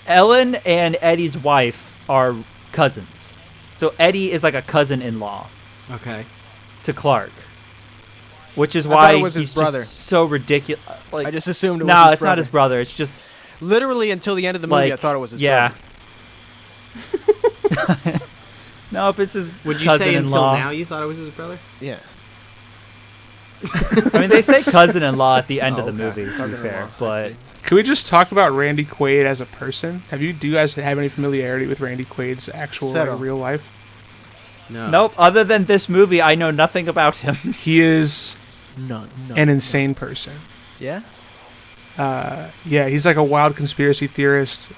Ellen and Eddie's wife are cousins, so Eddie is like a cousin-in-law Okay. to Clark, which is I thought why it was his he's brother. just so ridiculous. Like, I just assumed it was no, his it's brother. not his brother. It's just Literally until the end of the movie, like I thought it was his yeah. brother. Nope, it's his Would you say until cousin-in-law. now you thought it was his brother? Yeah. I mean, they say cousin-in-law at the end of Oh, the okay. movie, to be Cousin-in-law, fair. I But see. Can we just talk about Randy Quaid as a person? Do you guys have any familiarity with Randy Quaid's actual Settle. real life? No. nope. Other than this movie, I know nothing about him. He is No. an insane person. Yeah? Yeah, he's like a wild conspiracy theorist.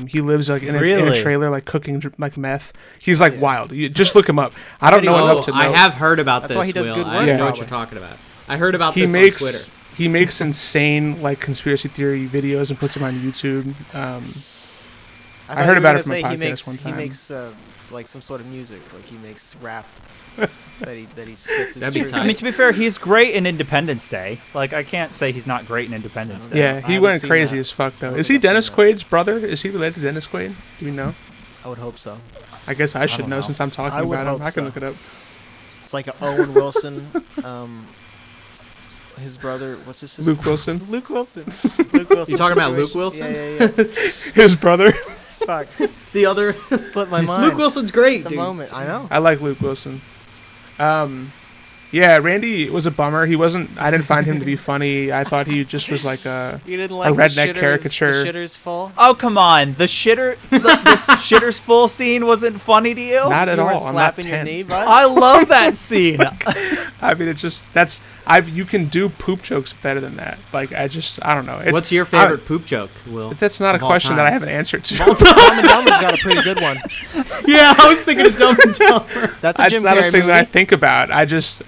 He lives like in a Really? trailer, like cooking like meth. He's like Yeah. wild. You just look him up. I don't know Oh, enough to know. I have heard about That's this. why he does Will. good I work, know what probably. you're talking about. I heard about He this on makes Twitter. he makes insane like conspiracy theory videos and puts them on YouTube. thought I you heard were about gonna it from a say podcast he makes, one time. He makes like some sort of music, like he makes rap that he spits his That'd be truth. tight. I mean, to be fair, he's great in Independence Day. Like, I can't say he's not great in Independence Day. Yeah, I he haven't went seen crazy that. as fuck I though. don't Is think he I've seen Dennis that. Quaid's brother? Is he related to Dennis Quaid? Do we know? I would hope so. I guess I should don't know know. since I'm I talking would about him. hope I can so. look it up. It's like a Owen Wilson, his brother. What's his sister? Luke Wilson, Luke Wilson. Luke Wilson. You talking about Luke situation. Wilson? Yeah. his brother. Fuck. The other. Slipped my mind. Luke Wilson's great, At the dude. moment. I know. I like Luke Wilson. Yeah, Randy was a bummer. He wasn't. I didn't find him to be funny. I thought he just was like a. You didn't like redneck the shitters, caricature. The shitters full. Oh, come on. The shitter's full scene wasn't funny to you? Not at You were all. I'm not slapping your 10. knee, bud. I love that scene. I mean, it's just you can do poop jokes better than that. Like I don't know. What's your favorite poop joke, Will? That's not a of all question that I time? have an answer to. Dumb and Dumber's got a pretty good one. Yeah, I was thinking of Dumb and Dumber. That's a That's Jim not Carrey a thing movie. that I think about. I just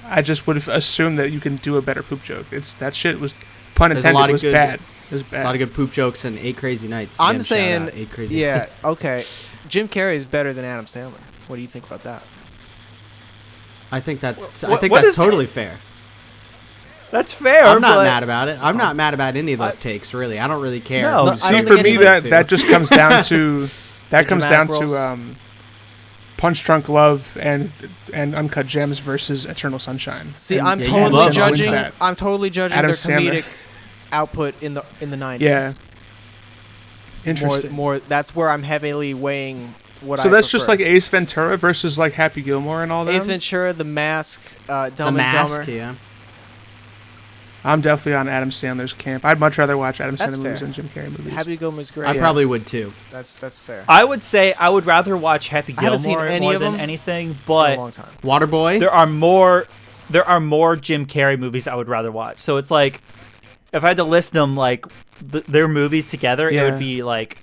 would assume that you can do a better poop joke. That shit was pun There's a intended. lot of Was good- bad. It was A bad. lot of good poop jokes and 8 Crazy Nights. I'm Again, saying, shout out 8 Crazy yeah, Nights. okay. Jim Carrey is better than Adam Sandler. What do you think about that? I think that's What is- totally fair. That's fair. I'm not but mad about it. I'm not mad about any of those takes, really. I don't really care. No, No, I See, don't for think me, anybody- that just comes down to dramatic roles. Punch Drunk Love and Uncut Gems versus Eternal Sunshine. See, And I'm Yeah, you totally love judging. that. I'm totally judging Adam their Sandler. comedic output in the 90s. Yeah. Interesting. More. That's where I'm heavily weighing what I. So that's just prefer. like Ace Ventura versus like Happy Gilmore and all that. Ace Ventura, The Mask, Dumb The and Mask, Dumber. yeah. I'm definitely on Adam Sandler's camp. I'd much rather watch Adam That's Sandler movies fair. than Jim Carrey movies. Happy Gilmore's great. I probably would too. That's fair. I would say I would rather watch Happy I haven't seen Gilmore any more of than them anything, In a but long time. Waterboy. there are more Jim Carrey movies I would rather watch. So it's like if I had to list them like their movies together, it Yeah. would be like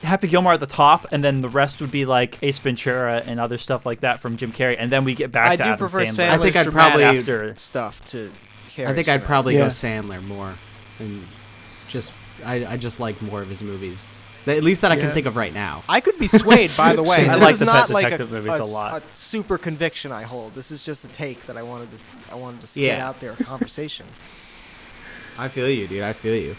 Happy Gilmore at the top, and then the rest would be like Ace Ventura and other stuff like that from Jim Carrey, and then we get back I to do Adam prefer Sandler. I Sandler's think I'd dramatic probably- after. stuff to. I think I'd probably Yeah. go Sandler more, and I just like more of his movies. At least that I can Yeah. think of right now. I could be swayed, by the way. Same. I This like is the not Pet like Detective movies a lot. super conviction I hold. This is just a take that I wanted to get Yeah. out there, a conversation. I feel you, dude. I feel you.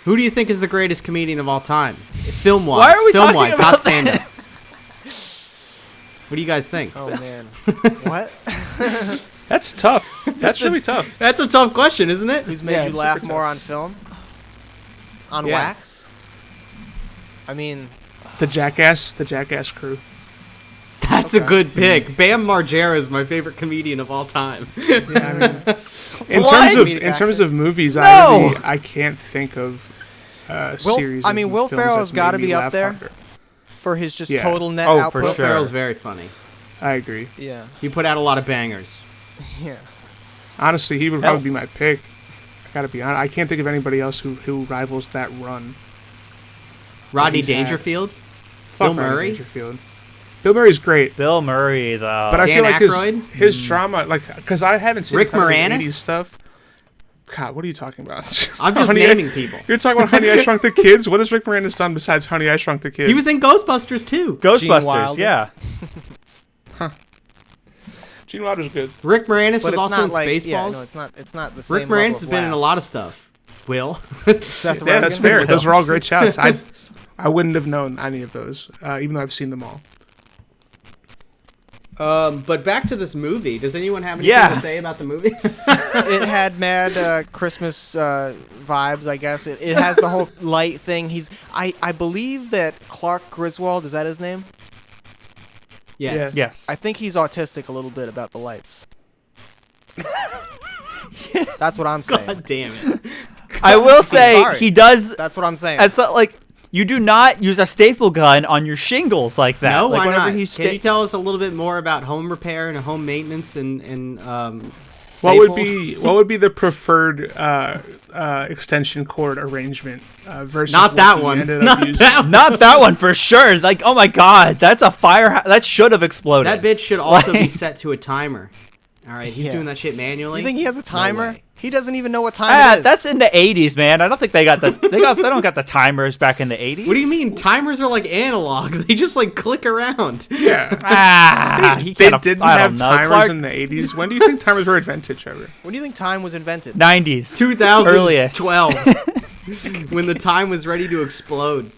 Who do you think is the greatest comedian of all time? Film wise. Why are we Film talking wise, about not stand up. What do you guys think? Oh man, what? That's tough. That's really tough. That's a tough question, isn't it? Who's made Yeah, you it's laugh super more tough. on film? On Yeah. wax? I mean, The Jackass crew. That's a Okay. good pick. Bam Margera is my favorite comedian of all time. Yeah, I mean, in What? terms of movies, No! I can't think of Will- series. I mean, of Will films Ferrell's that's gotta made me be up laugh there. harder. for his just Yeah. total net Oh, for output. Will sure. Ferrell's very funny. I agree. Yeah, He put out a lot of bangers. yeah. Honestly, he would probably Elf. be my pick. I gotta be honest. I can't think of anybody else who rivals that run. Rodney he's had. Dangerfield? Fuck Bill Rodney Murray? Dangerfield. Bill Murray's great. Bill Murray, though. But I Dan feel like Aykroyd? his drama, like, because I haven't seen Rick a ton of the Moranis? 80s stuff. God, what are you talking about? I'm just Honey, naming people. You're talking about Honey, I Shrunk the Kids? What has Rick Moranis done besides Honey, I Shrunk the Kids? He was in Ghostbusters too. Ghostbusters, Wilder. yeah. Gene Wilder's good. Rick Moranis But was it's also not in like, Spaceballs. yeah, no, it's not the same. Rick Moranis has been in a lot of stuff. Will. Seth Yeah, that's Rogen. fair. Those are all great shouts. I wouldn't have known any of those, even though I've seen them all. But back to this movie. Does anyone have anything Yeah. to say about the movie? It had mad Christmas vibes, I guess. It has the whole light thing. I believe that Clark Griswold, is that his name? Yes. Yes. I think he's autistic a little bit about the lights. That's what I'm saying. God damn it. I will say sorry. he does. That's what I'm saying. As like you do not use a staple gun on your shingles like that. No, like, why whenever not? he Can you tell us a little bit more about home repair and home maintenance and What would staples? be the preferred extension cord arrangement versus Not what that he one. ended up Not using? that one. Not that one for sure. Like, oh my god, that's a fire. That should have exploded. That bitch should also be Like- set to a timer. All right, he's Yeah. doing that shit manually. You think he has a No timer? way. He doesn't even know what time it is. That's in the 80s, man. I don't think they don't got the timers back in the 80s. What do you mean? Timers are like analog. They just like click around. Yeah. He They can't. didn't I have don't know. timers Clark, in the 80s. When do you think timers were invented, Trevor? When do you think time was invented? 90s. 2012. When the time was ready to explode.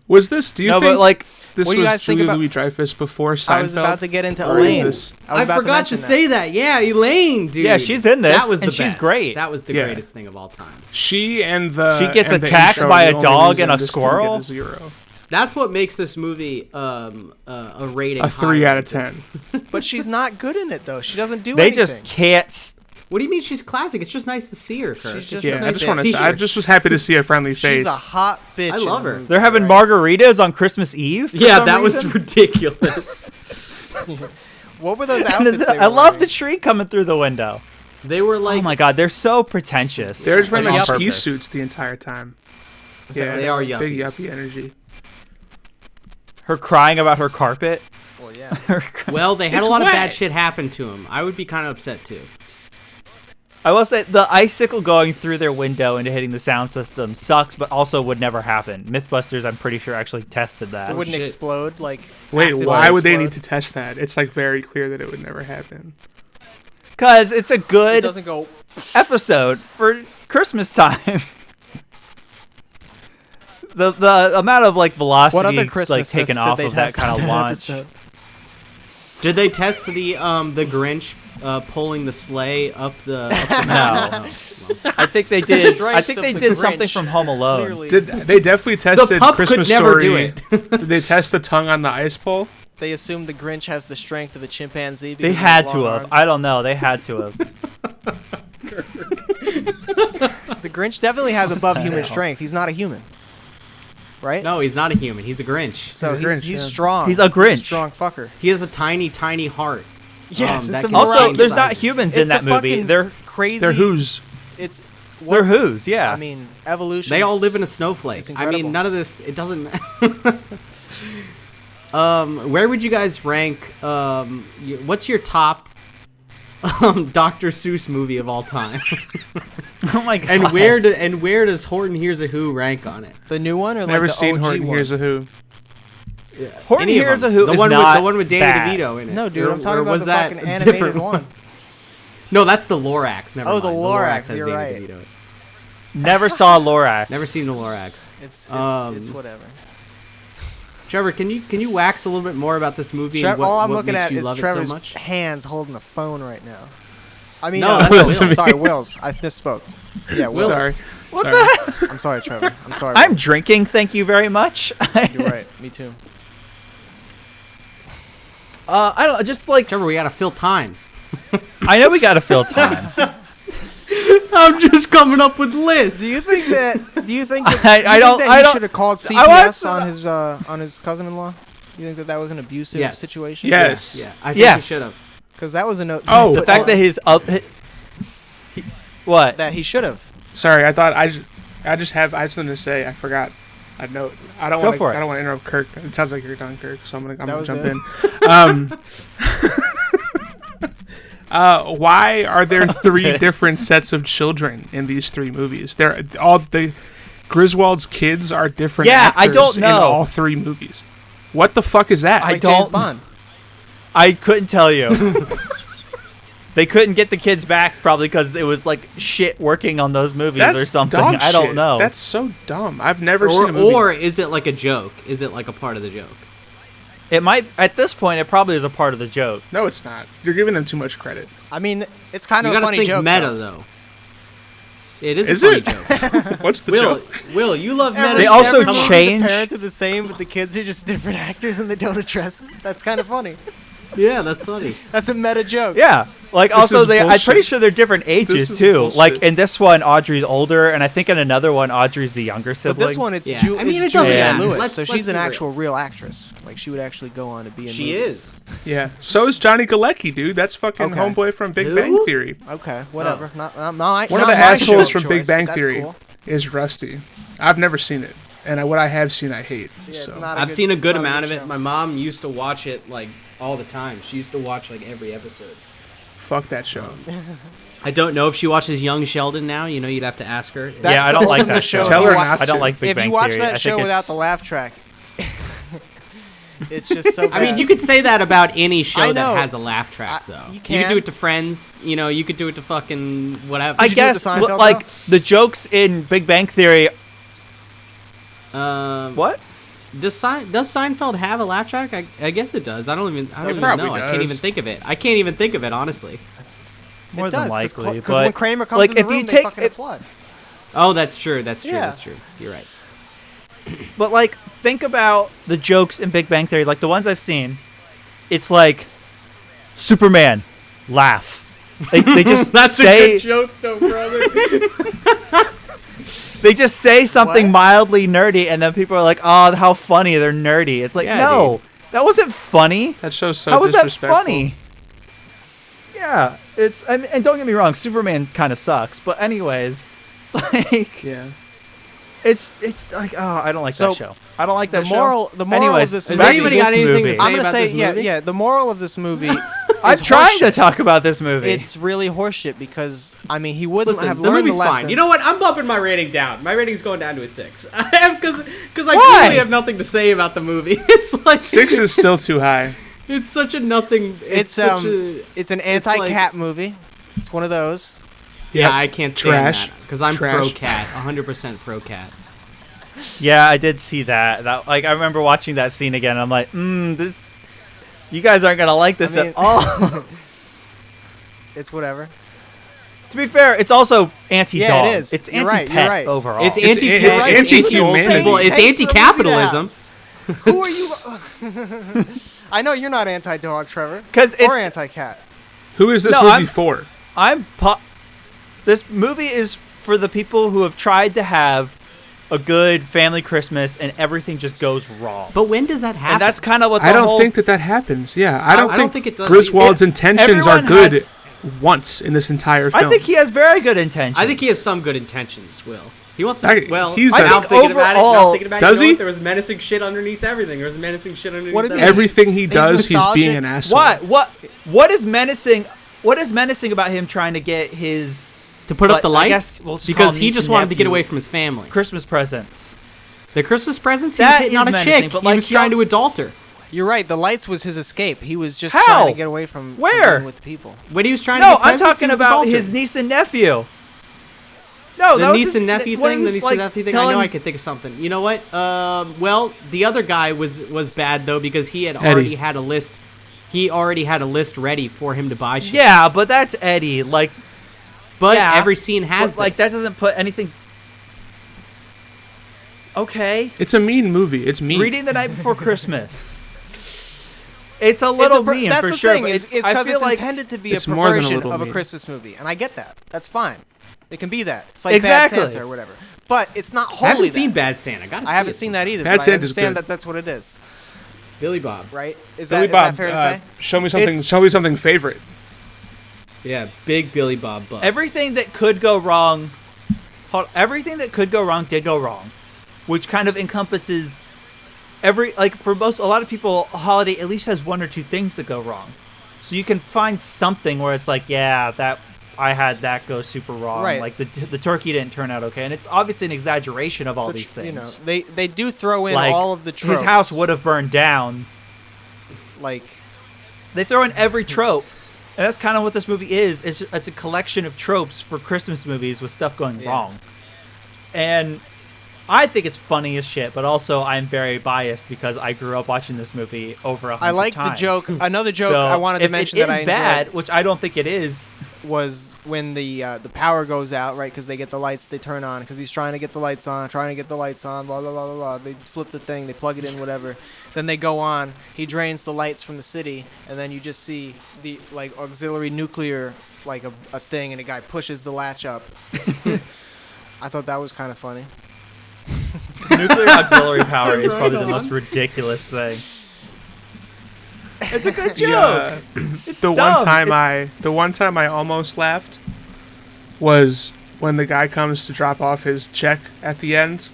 Was this? Do you No, think but like this What do you was guys think Julia about- Louis-Dreyfus before Seinfeld? I was about to get into Or is Elaine. this- I was I about forgot to mention say that. Yeah, Elaine, dude. Yeah, she's in this, That was the and she's best. great. That was the Yeah. greatest thing of all time. She and the She gets and the attacked intro by are a the only dog reason and a this didn't squirrel? get a 0. That's what makes this movie a rating. A 3 higher. out of 10. But she's not good in it though. She doesn't do they anything. just can't. What do you mean she's classic? It's just nice to see her, Kirk. She's just Yeah, nice I just to want to. see I her. just was happy to see a friendly face. She's a hot bitch. I in love the her. movie, They're having right? margaritas on Christmas Eve. For Yeah, some that was reason? ridiculous. What were those And outfits? they I were love the wearing? tree coming through the window. They were like, Oh my god, they're so pretentious. They're just wearing Like, like on ski purpose. suits the entire time. Yeah, they are big yuppies. yuppie energy. Her crying about her carpet. Well, yeah. well, they had It's a lot of wet. bad shit happen to him. I would be kind of upset too. I will say the icicle going through their window into hitting the sound system sucks, but also would never happen. Mythbusters, I'm pretty sure, actually tested that. It wouldn't shit. explode like. Wait, actively why would they explode. need to test that? It's like very clear that it would never happen. Because it's a It good doesn't go. episode for Christmas time. the amount of like velocity What other Christmas like taken did off they of that test kind on of that launch. episode? Did they test the Grinch pulling the sleigh up the mountain? No. I think they did. Strike I think of they the did something Grinch from Home is Alone. clearly- Did they definitely tested pup Christmas could never Story? do Did they test the tongue on the ice pole? They assume the Grinch has the strength of a chimpanzee. They because he had has to long have. arms. I don't know. They had to have. The Grinch definitely has above human strength. He's not a human, right? No, he's not a human. He's a Grinch. So He's a Grinch, he's yeah. strong. He's a Grinch. strong fucker. He has a tiny, tiny heart. Yes, that it's a can Also, change there's sizes. not humans in It's that a movie. fucking They're crazy. They're who's? It's. they're who's. Yeah. I mean, evolution. They all live in a snowflake. It's I incredible. mean, none of this. It doesn't matter. Where would you guys rank? What's your top Dr. Seuss movie of all time? oh my god. and where does Horton Hears a Who rank on it? the new one or like Never the seen OG Horton one? Hears a Who. Horton Any of Hears them. a Who the is one not with the one with Danny bad. DeVito in it. No, dude, Or- I'm talking or about was the that fucking a animated different one. No, that's the Lorax. Never Oh, mind. the Lorax, has you're Danny right. DeVito in it. Never saw Lorax. Never seen the Lorax. It's Um, whatever. Trevor, can you wax a little bit more about this movie? Tre- and what, all I'm what looking makes at you is love Trevor's it so much? hands holding the phone right now. I mean, No, that's Will's. Will's. Sorry, Will's. I misspoke. Yeah, Will. Sorry. What Sorry. the heck? I'm sorry, Trevor. I'm sorry. I'm drinking. Thank you very much. You're right. Me too. I don't know. Just like Trevor, we gotta fill time. I know we gotta fill time. I'm just coming up with lists. Do you think that? Do you think that? I don't- Think I that don't- he should have called I want CPS to- on his cousin-in-law. You think that was an abusive Yes. situation? Yes. Yeah, I think Yes. we should have. Because that was a note. Oh, The fact that his what? that he should have. Sorry, I thought I just wanted to say I forgot. I know. I don't Go want for it. to interrupt Kirk. It sounds like you're done, Kirk. So I'm gonna That was jump it? in. Why are there was three it. different sets of children in these three movies? They're all the Griswold's kids are different. Yeah, I actors don't in know. all three movies. What the fuck is that? I Like James don't- Bond. I couldn't tell you. They couldn't get the kids back probably because it was like shit working on those movies That's or something. dog I don't shit. know. That's so dumb. I've never seen a movie. Or is it like a joke? Is it like a part of the joke? It might at this point. It probably is a part of the joke. No, it's not. You're giving them too much credit. I mean, it's kind You of a gotta funny think joke. meta though. though. It is Is a funny it? joke. What's the Will, joke? Will, you love meta. They also Come on. change- The parents are the same, but the kids are just different actors, and they don't address it. That's kind of funny. Yeah, that's funny. That's a meta joke. Yeah. Like This also is I'm bullshit. pretty sure they're different ages is too. bullshit. Like in this one, Audrey's older, and I think in another one, Audrey's the younger But sibling. this one, it's Yeah. Ju- I mean, it's it doesn't Juliette matter. Lewis, Let's- so let's she's an be real. actual real actress. Like she would actually go on to be in. She movies. is. Yeah. So is Johnny Galecki, dude. That's fucking Okay. homeboy from Big Who? Bang Theory. Okay, whatever. Not One not of the my assholes show from Big choice, Bang but that's Theory cool. is Rusty. I've never seen it, and what I have seen, I hate. Yeah, so. it's not I've seen a good not amount of good it. show. My mom used to watch it like all the time. She used to watch like every episode. Fuck that show. I don't know if she watches Young Sheldon now. You know, you'd have to ask her. That's yeah, I the don't like ultimate that show. Tell her If you not watch- I don't like Big If Bang you watch Theory. that I show think without it's- the laugh track, it's just so bad. I mean, you could say that about any show I that know. has a laugh track, though. you You can. could do it to Friends. You know, you could do it to fucking whatever. I Did you do it to guess Seinfeld, like the jokes in Big Bang Theory. What? Does Seinfeld have a laugh track? I guess it does. I don't even probably know. I can't does. even think of it. I can't even think of it, honestly. More it than does, likely, because when but Kramer comes like in the if room, you they take fucking it, applaud. Oh, that's true. That's true. Yeah. That's true. You're right. but like think about the jokes in Big Bang Theory, like the ones I've seen. It's like Superman, laugh. They just That's say a good joke, though, brother. they just say something What? mildly nerdy, and then people are like, "Oh, how funny! They're nerdy." It's like, Yeah, no, that wasn't funny. That show's so How was that disrespectful. funny? Yeah, and don't get me wrong, Superman kind of sucks, but anyways, like Yeah. it's like, oh, I don't like So, that show. I don't like that The moral Anyways, of this Has back movie. to anybody this got anything movie. to say I'm gonna about say, this yeah, movie? yeah. The moral of this movie. I'm is trying to horseshit. talk about this movie. It's really horseshit because I mean he wouldn't Listen, have the learned movie's the lesson. fine. You know what? I'm bumping my rating down. My rating's going down to a 6. I have because I Why? clearly have nothing to say about the movie. It's like 6 is still too high. It's such a nothing. It's such a, it's an it's like- anti-cat movie. It's one of those. yeah. Yep. I can't stand Trash. that because I'm Trash. pro cat, 100% pro cat. Yeah, I did see that. That like I remember watching that scene again. And I'm like, this. You guys aren't gonna like this I mean- at all. It's whatever. To be fair, it's also anti-dog. Yeah, it is. It's You're right, anti-pet you're right. overall. It's It's- anti. it's anti-humanity. Well, it's Take the movie anti-capitalism. Who are you? I know you're not anti-dog, Trevor. 'Cause or it's- anti-cat. Who is this No, movie I'm- for? This movie is for the people who have tried to have a good family Christmas and everything just goes wrong. But when does that happen? And that's kind of what the I don't whole, think that happens. Yeah, I don't think it does Griswold's either. intentions are Everyone good has- once in this entire film. I think he has very good intentions. I think he has some good intentions. Will he wants to? I- Well, he's now a- I'm I think thinking about it. Now I'm overall- thinking about it, Does you know he? what? There was menacing shit underneath everything. There was menacing shit underneath What do you mean? everything. Everything he does, he's being nostalgic. an asshole. What is menacing? What is menacing about him trying to get his To put up the I lights guess we'll just call because him he niece just and wanted to get nephew away from his family. Christmas presents? The Christmas presents, he That was hitting is on a menacing, chick. but, He like, was trying to adult her. You're right. The lights was his escape. He was just How? trying to get away from Where? being with the people. When he was trying to No, get I'm presents, he talking was about adultering. his niece and nephew. No, that The was niece his- and nephew when thing. he The was, niece like, and nephew thing. I telling- know I could think of something. You know what? Well, the other guy was bad though because he had Eddie. already had a list. He already had a list ready for him to buy shit. Yeah, but that's Eddie. Like, but yeah, every scene has but, like this. that doesn't put anything. Okay, It's a mean movie. It's mean. reading the night before Christmas. It's a little mean that's for the sure. thing. But It's I because feel it's like intended to be it's a more than a perversion little of a mean. Christmas movie, and I get that. That's fine. It can be that. It's like Exactly. Bad Santa or whatever. But it's not I wholly haven't seen that. Bad Santa. Gotta I see haven't it. seen that either. Bad but I Santa's understand good. that that's what it is, Billy Bob. right? Is Billy that Bob, fair to say? show me something. It's- Show me something favorite. Yeah, big Billy Bob buff. everything that could go wrong. Everything that could go wrong did go wrong. which kind of encompasses every, like, for most, a lot of people, a holiday at least has one or two things that go wrong. So you can find something where it's like, yeah, that I had that go super wrong. Right. Like the turkey didn't turn out okay, and it's obviously an exaggeration of all these things. You know, they do throw in Like, all of the tropes. his house would have burned down. Like, They throw in every trope, and that's kind of what this movie is. It's a collection of tropes for Christmas movies with stuff going wrong. And I think it's funny as shit, but also I'm very biased because I grew up watching this movie over 100 times. I like the joke. Another joke So I wanted to mention that I if it is enjoyed bad, which I don't think it is. was when the power goes out, right? Because they get the lights, they turn on. Because he's trying to get the lights on, blah, blah, blah, blah, blah. They flip the thing, they plug it in, whatever. Then they go on. He drains the lights from the city, and then you just see the, like, auxiliary nuclear, like, a thing, and a guy pushes the latch up. I thought that was kind of funny. Nuclear auxiliary power is probably the most ridiculous thing. It's a good joke. It's the dumb. one time I almost laughed was when the guy comes to drop off his check at the end,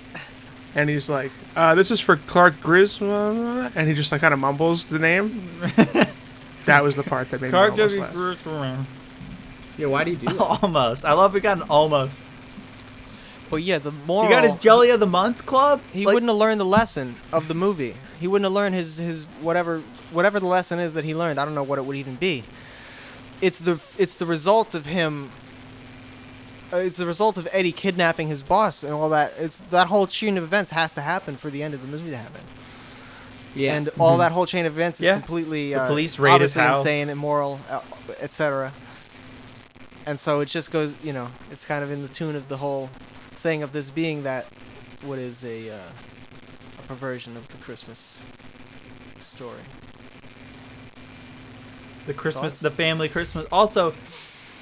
and he's like, "This is for Clark Griswold," and he just like kind of mumbles the name. That was the part that made me almost laugh. Yeah, why do you do that? Almost. I love we got an almost. But yeah, the moral. You got his Jelly of the Month club? He Like, wouldn't have learned the lesson of the movie. He wouldn't have learned his whatever the lesson is that he learned. I don't know what it would even be. It's the result of him. It's the result of Eddie kidnapping his boss and all that. It's that whole chain of events has to happen for the end of the movie to happen. Yeah. And all that whole chain of events is completely the police raid his obviously house. insane, immoral, etc. And so it just goes, it's kind of in the tune of the whole thing of this being that what is a perversion of the Christmas story. The Christmas, Thoughts? the family Christmas. Also,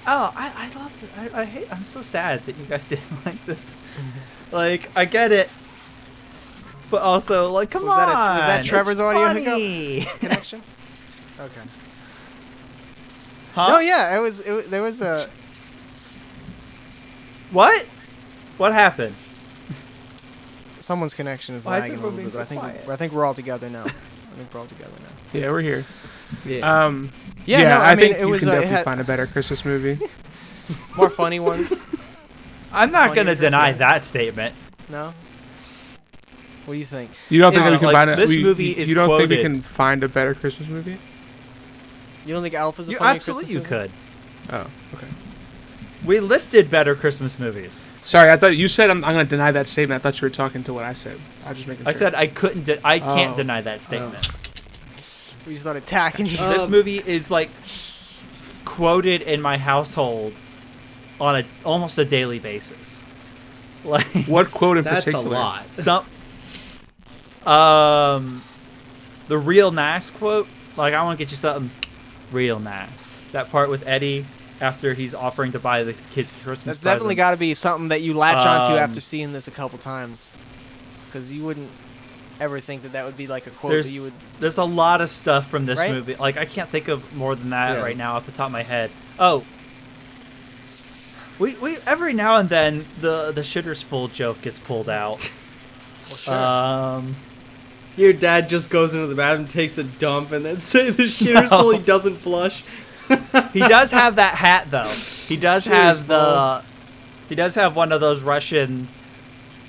I love it. I hate. I'm so sad that you guys didn't like this. Like, I get it, but also, like, come Was on. that Trevor's it's audio funny. Connection? Okay. Huh? No, yeah, it was there was a What? What happened? someone's connection is Why is lagging a everyone little bit. being But so quiet? I think we're all together now. Yeah, we're here. Yeah. Yeah, no, I I mean, think it you was can it definitely had find a better Christmas movie. more funny ones. I'm not Funny gonna or deny just- that statement. No. What do you think? You don't think Is we it, can like, find a this we- movie you, is you don't think we quoted. can find a better Christmas movie? You don't think Alpha's a You funny absolutely Christmas movie? could. Oh, okay. We listed better Christmas movies. Sorry, I thought you said I'm going to deny that statement. I thought you were talking to what I said. I was just making sure. I said I couldn't. I can't Oh. deny that statement. We start attacking you. This movie is like quoted in my household on almost a daily basis. Like What quote in That's particular? a lot. some the real nice quote. Like, I want to get you something real nice. That part with Eddie after he's offering to buy the kids Christmas That's definitely got to be something that you latch onto after seeing this a couple times, because you wouldn't ever think that would be like a quote that you would. There's a lot of stuff from this Right? movie. Like, I can't think of more than that Yeah. right now off the top of my head. Oh, we every now and then the shitter's full joke gets pulled out. Well, sure. Your dad just goes into the bathroom, takes a dump, and then say the shitter's full, he doesn't flush. He does have that hat though. He does Cheers, have he does have one of those Russian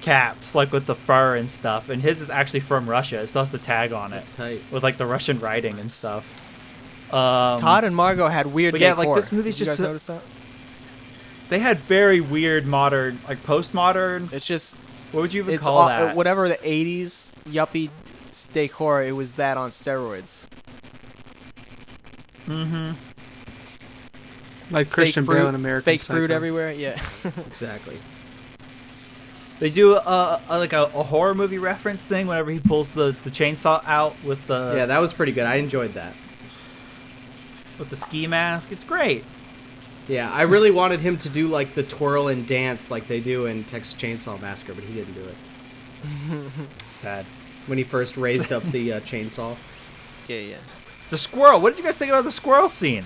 caps, like with the fur and stuff. And his is actually from Russia. It still has the tag on it That's tight. with like the Russian writing and stuff. Todd and Margot had weird but yeah, decor. like, this movie's Did you just guys so- notice that? They had very weird modern, like postmodern. It's just What would you even it's call that? whatever the '80s yuppie decor. It was that on steroids. Mm-hmm. Like Christian fake fruit, Bale in American fake Psycho. fruit everywhere. Yeah. Exactly. They do like a horror movie reference thing whenever he pulls the chainsaw out with the Yeah, that was pretty good. I enjoyed that. with the ski mask. It's great. Yeah, I really wanted him to do like the twirl and dance like they do in Texas Chainsaw Massacre, but he didn't do it. Sad. When he first raised up the chainsaw. Yeah. The squirrel. What did you guys think about the squirrel scene?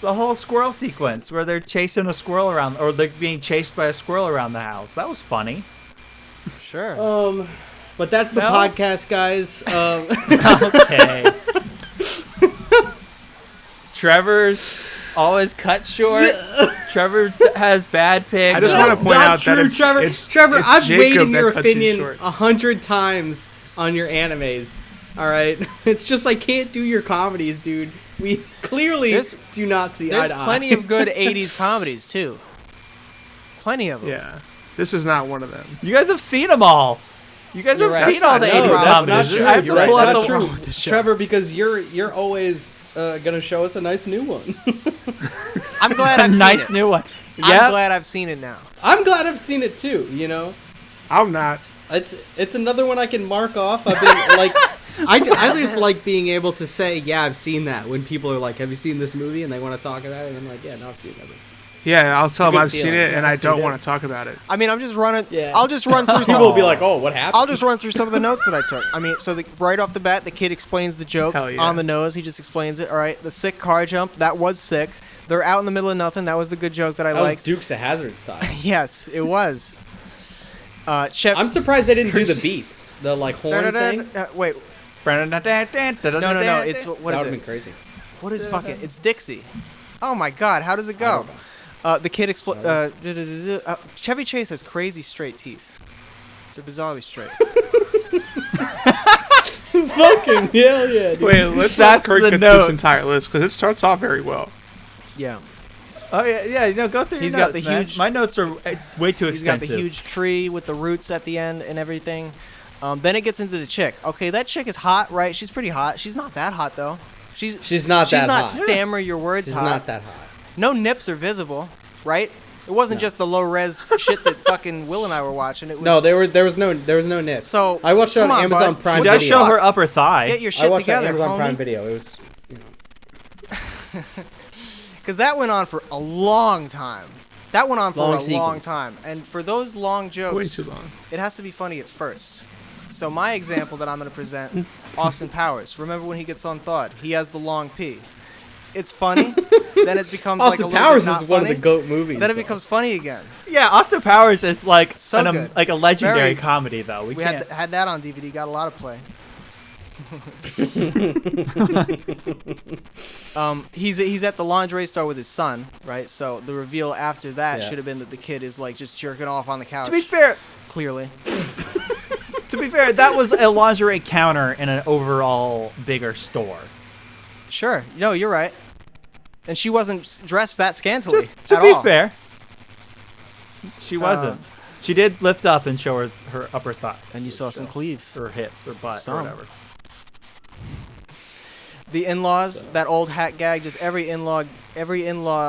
The whole squirrel sequence where they're chasing a squirrel around, or they're being chased by a squirrel around the house. That was funny. Sure. But that's the No? podcast, guys. Okay. Trevor's always cut short. Trevor has bad picks. I just want to point Not out true, that it's Trevor. it's, Trevor, it's I've Jacob weighed in that your cuts you opinion short. 100 times on your animes. All right, it's just I can't do your comedies, dude. We clearly There's- do not see eye There's to eye. plenty of good 80s comedies, too. Plenty of them. Yeah, this is not one of them. You guys have seen them all. You guys You're have right. seen all the That's 80s not- that's not comedies. true. I have to You're right. pull That's out not the true. with this show. Trevor, because you're always gonna show us a nice new one. I'm glad I've nice seen it. new one. I'm Yeah. glad I've seen it now. I'm glad I've seen it too. You know, I'm not. it's another one I can mark off. I've been like, I just like being able to say, yeah, I've seen that. When people are like, have you seen this movie? And they want to talk about it, and I'm like, yeah, no, I've seen that. Yeah, I'll tell them good I've seen feeling. it and I I've don't seen want it. to talk about it. I mean, I'm just running. Yeah. I'll just run through People some. will be like, oh, what happened? I'll just run through some of the notes that I took. I mean, so right off the bat, the kid explains the joke Hell yeah. on the nose. He just explains it. All right, the sick car jump, that was sick. They're out in the middle of nothing. That was the good joke that I That was liked. Dukes of Hazzard style. Yes, it was. Chef. I'm surprised they didn't do the beep, the like horn thing. Wait, No, no. It's what That would is have it? been crazy. What is fucking? It's Dixie. Oh my God, how does it I go? don't know. The kid Chevy Chase has crazy straight teeth. They're bizarrely straight. Fucking hell yeah, dude. Wait, let's That's not Kurt the get note. this entire list because it starts off very well. Yeah. Oh yeah. No, go through. He's your got notes, the man. huge- My notes are way too He's got expensive. the huge tree with the roots at the end and everything. Then it gets into the chick. Okay, that chick is hot, right? She's pretty hot. She's not that hot though. She's not that hot. stammer your words She's hot. not that hot. No nips are visible, right? It wasn't just the low res shit that fucking Will and I were watching. It was No, there was no nips. So, I watched it on come on, Amazon bud. Prime She What does the Video. show fuck? her upper thigh. Get your I shit watched that together, Amazon Prime homie. Video. It was, you know. Because that went on for a long time. That went on for Long a long sequence. time. And for those long jokes, Way too long. it has to be funny at first. So my example that I'm going to present, Austin Powers. Remember when he gets unthawed? He has the long P. It's funny. Then it becomes like a Austin little Powers bit is not one of funny. the GOAT movies. Then it though. becomes funny again. Yeah, Austin Powers is like So an, good. like a legendary Very- comedy though. We We can't. had that on DVD. Got a lot of play. He's at the lingerie store with his son, right? So the reveal after that Yeah. should have been that the kid is like just jerking off on the couch. to be fair, Clearly. that was a lingerie counter in an overall bigger store. Sure. No, you're right. And she wasn't dressed that scantily. Just to at be all. fair, she wasn't. She did lift up and show her upper thigh. And you saw some cleave. or hips or butt Some. or whatever. The in-laws, that old hat gag, just every in-law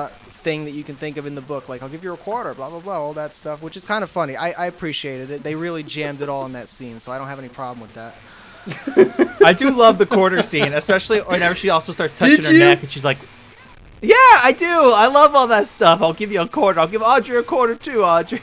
thing that you can think of in the book, like I'll give you a quarter, blah blah blah, all that stuff, which is kind of funny. I appreciated it. They really jammed it all in that scene, so I don't have any problem with that. I do love the quarter scene, especially whenever she also starts touching Did her you? neck and she's like, "Yeah, I do. I love all that stuff. I'll give you a quarter. I'll give Audrey a quarter too, Audrey."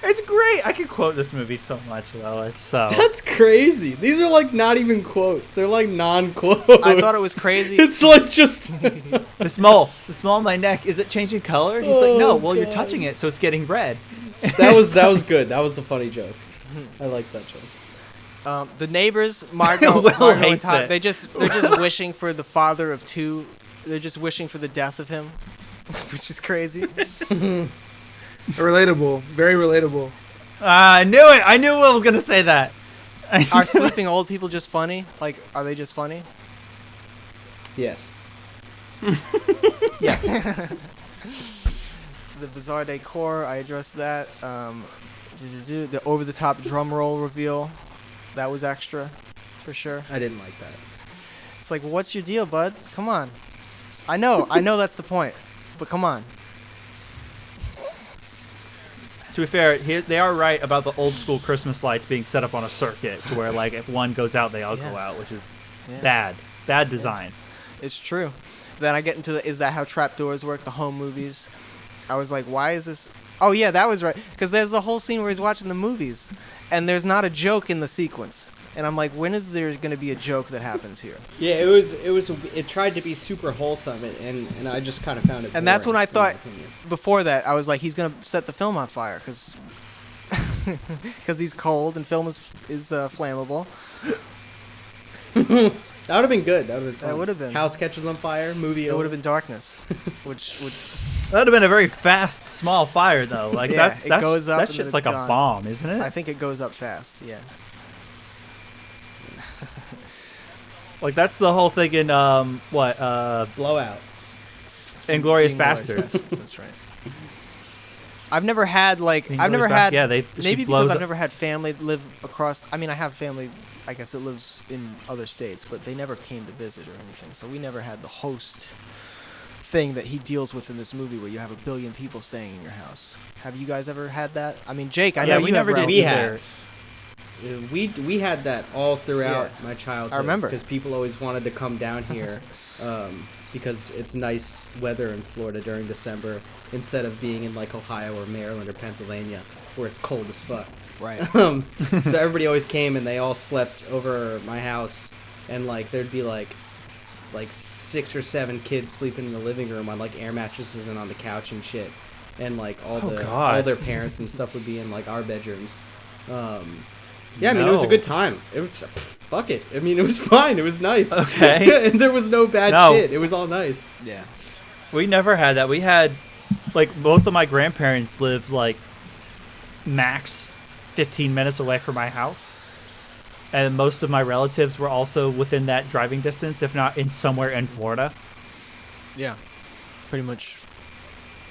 It's great. I could quote this movie so much though. It's so. That's crazy. These are like not even quotes. They're like non-quotes. I thought it was crazy. It's like just. The mole on my neck, is it changing color? He's like, no, Oh, well, you're God. touching it, so it's getting red. That was good. That was a funny joke. I like that joke. The neighbors, Margot, Will Margot and hates Todd, it. they're just wishing for the father of two. They're just wishing for the death of him, which is crazy. Relatable. Very relatable. I knew it. I knew Will was going to say that. Are sleeping old people just funny? Like, are they just funny? Yes. Yes. The bizarre decor, I addressed that. The over-the-top drum roll reveal, that was extra, for sure. I didn't like that. It's like, what's your deal, bud? Come on. I know that's the point, but come on. To be fair, they are right about the old school Christmas lights being set up on a circuit to where, like, if one goes out, they all go out, which is Yeah. bad design. It's true. Then I get into is that how trapdoors work, the home movies? I was like, why is this? Oh yeah, that was right. Because there's the whole scene where he's watching the movies, and there's not a joke in the sequence. And I'm like, when is there going to be a joke that happens here? Yeah, it tried to be super wholesome, and I just kind of found it. And that's when boring, I thought, in my opinion. before that, I was like, he's going to set the film on fire, because because he's cold and film is flammable. That would have been good. That would have been. House catches on fire. Movie. It over. would have been darkness, which would. That would have been a very fast, small fire, though. Like Yeah, that's it that's goes up that and shit's then like it's a gone. bomb, isn't it? I think it goes up fast. Yeah. Like that's the whole thing in Blowout. Inglorious Inglourious Bastards. That's right. I've never had like I've Inglourious never Bas- had yeah, she maybe blows because I've up- never had family live across. I mean, I have family, I guess, that lives in other states, but they never came to visit or anything. So we never had the host thing that he deals with in this movie, where you have 1 billion people staying in your house. Have you guys ever had that? I mean, Jake, I know we you never have did relatives. either. We had that all throughout Yeah. my childhood. I remember. because people always wanted to come down here, because it's nice weather in Florida during December instead of being in like Ohio or Maryland or Pennsylvania where it's cold as fuck. Right. So everybody always came and they all slept over my house, and like there'd be like 6 or 7 kids sleeping in the living room on like air mattresses and on the couch and shit, and like all God. their parents and stuff would be in like our bedrooms. Yeah, I mean, it was a No. good time. It was fuck it. I mean, it was fine. It was nice. Okay. And there was no bad No. shit. It was all nice. Yeah. We never had that. We had, like, both of my grandparents lived, like, max 15 minutes away from my house. And most of my relatives were also within that driving distance, if not in somewhere in Florida. Yeah. Pretty much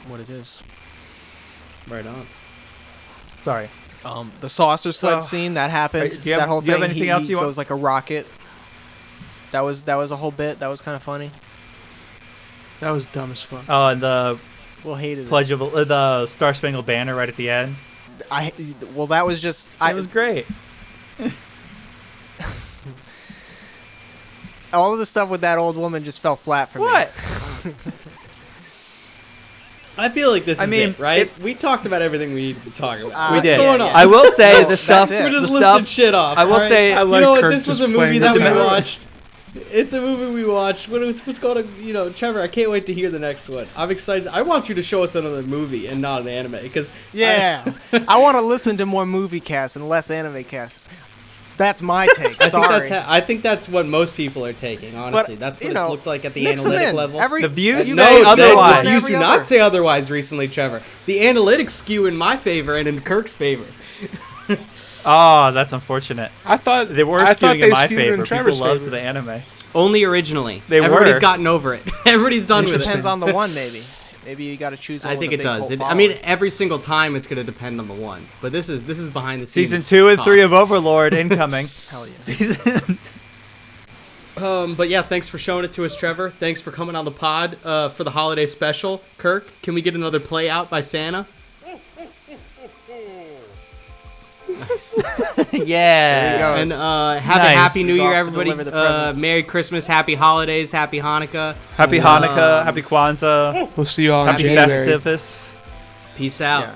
what it is. Right on. Sorry. The saucer sled Oh. scene that happened. Do you have- that whole do you have thing. anything he else you want? goes like a rocket. That was a whole bit. That was kind of funny. That was dumb as fuck. Oh, and the Will hated Pledge of the Star Spangled Banner right at the end. it. Well, that was just. It was great. All of the stuff with that old woman just fell flat for What? me. I feel like this I is mean, it, right? it- we talked about everything we needed to talk about. Uh, We What's did. going yeah, on? yeah. I will say the That's stuff. it. We just The listed stuff. shit off. I will alright? say- I you like know what? Kirk This was just a movie playing that the we demo. watched. It's a movie we watched. What's called Trevor, I can't wait to hear the next one. I'm excited. I want you to show us another movie and not an anime, because Yeah. I want to listen to more movie casts and less anime casts. That's my take. Sorry. I think that's what most people are taking. Honestly, that's you what know, it's looked like at the mix them analytic in. level. The views you say guys- otherwise. You Every do other. not say otherwise recently, Trevor. The analytics skew in my favor and in Kirk's favor. Oh, that's unfortunate. I thought They were I thought skewing they in my skewed favor. in People Trevor's loved favor. the anime. Only originally. They Everybody's were. gotten over it. Everybody's done with it. Depends on the one, maybe. Maybe you got to choose one I with think a it big does. cult I mean, following. every single time it's going to depend on the one. But this is behind the scenes. Season 2 and talk. 3 of Overlord incoming. Hell yeah. Season. But yeah, thanks for showing it to us, Trevor. Thanks for coming on the pod for the holiday special. Kirk, can we get another play out by Santa? Yeah. There And you have Nice. a happy New He's Year, off to everybody. deliver the presents. Merry Christmas, Happy Holidays, Happy Hanukkah. Happy and, Hanukkah, Happy Kwanzaa, We'll see you all in Happy January. Festivus. Peace out. Yeah.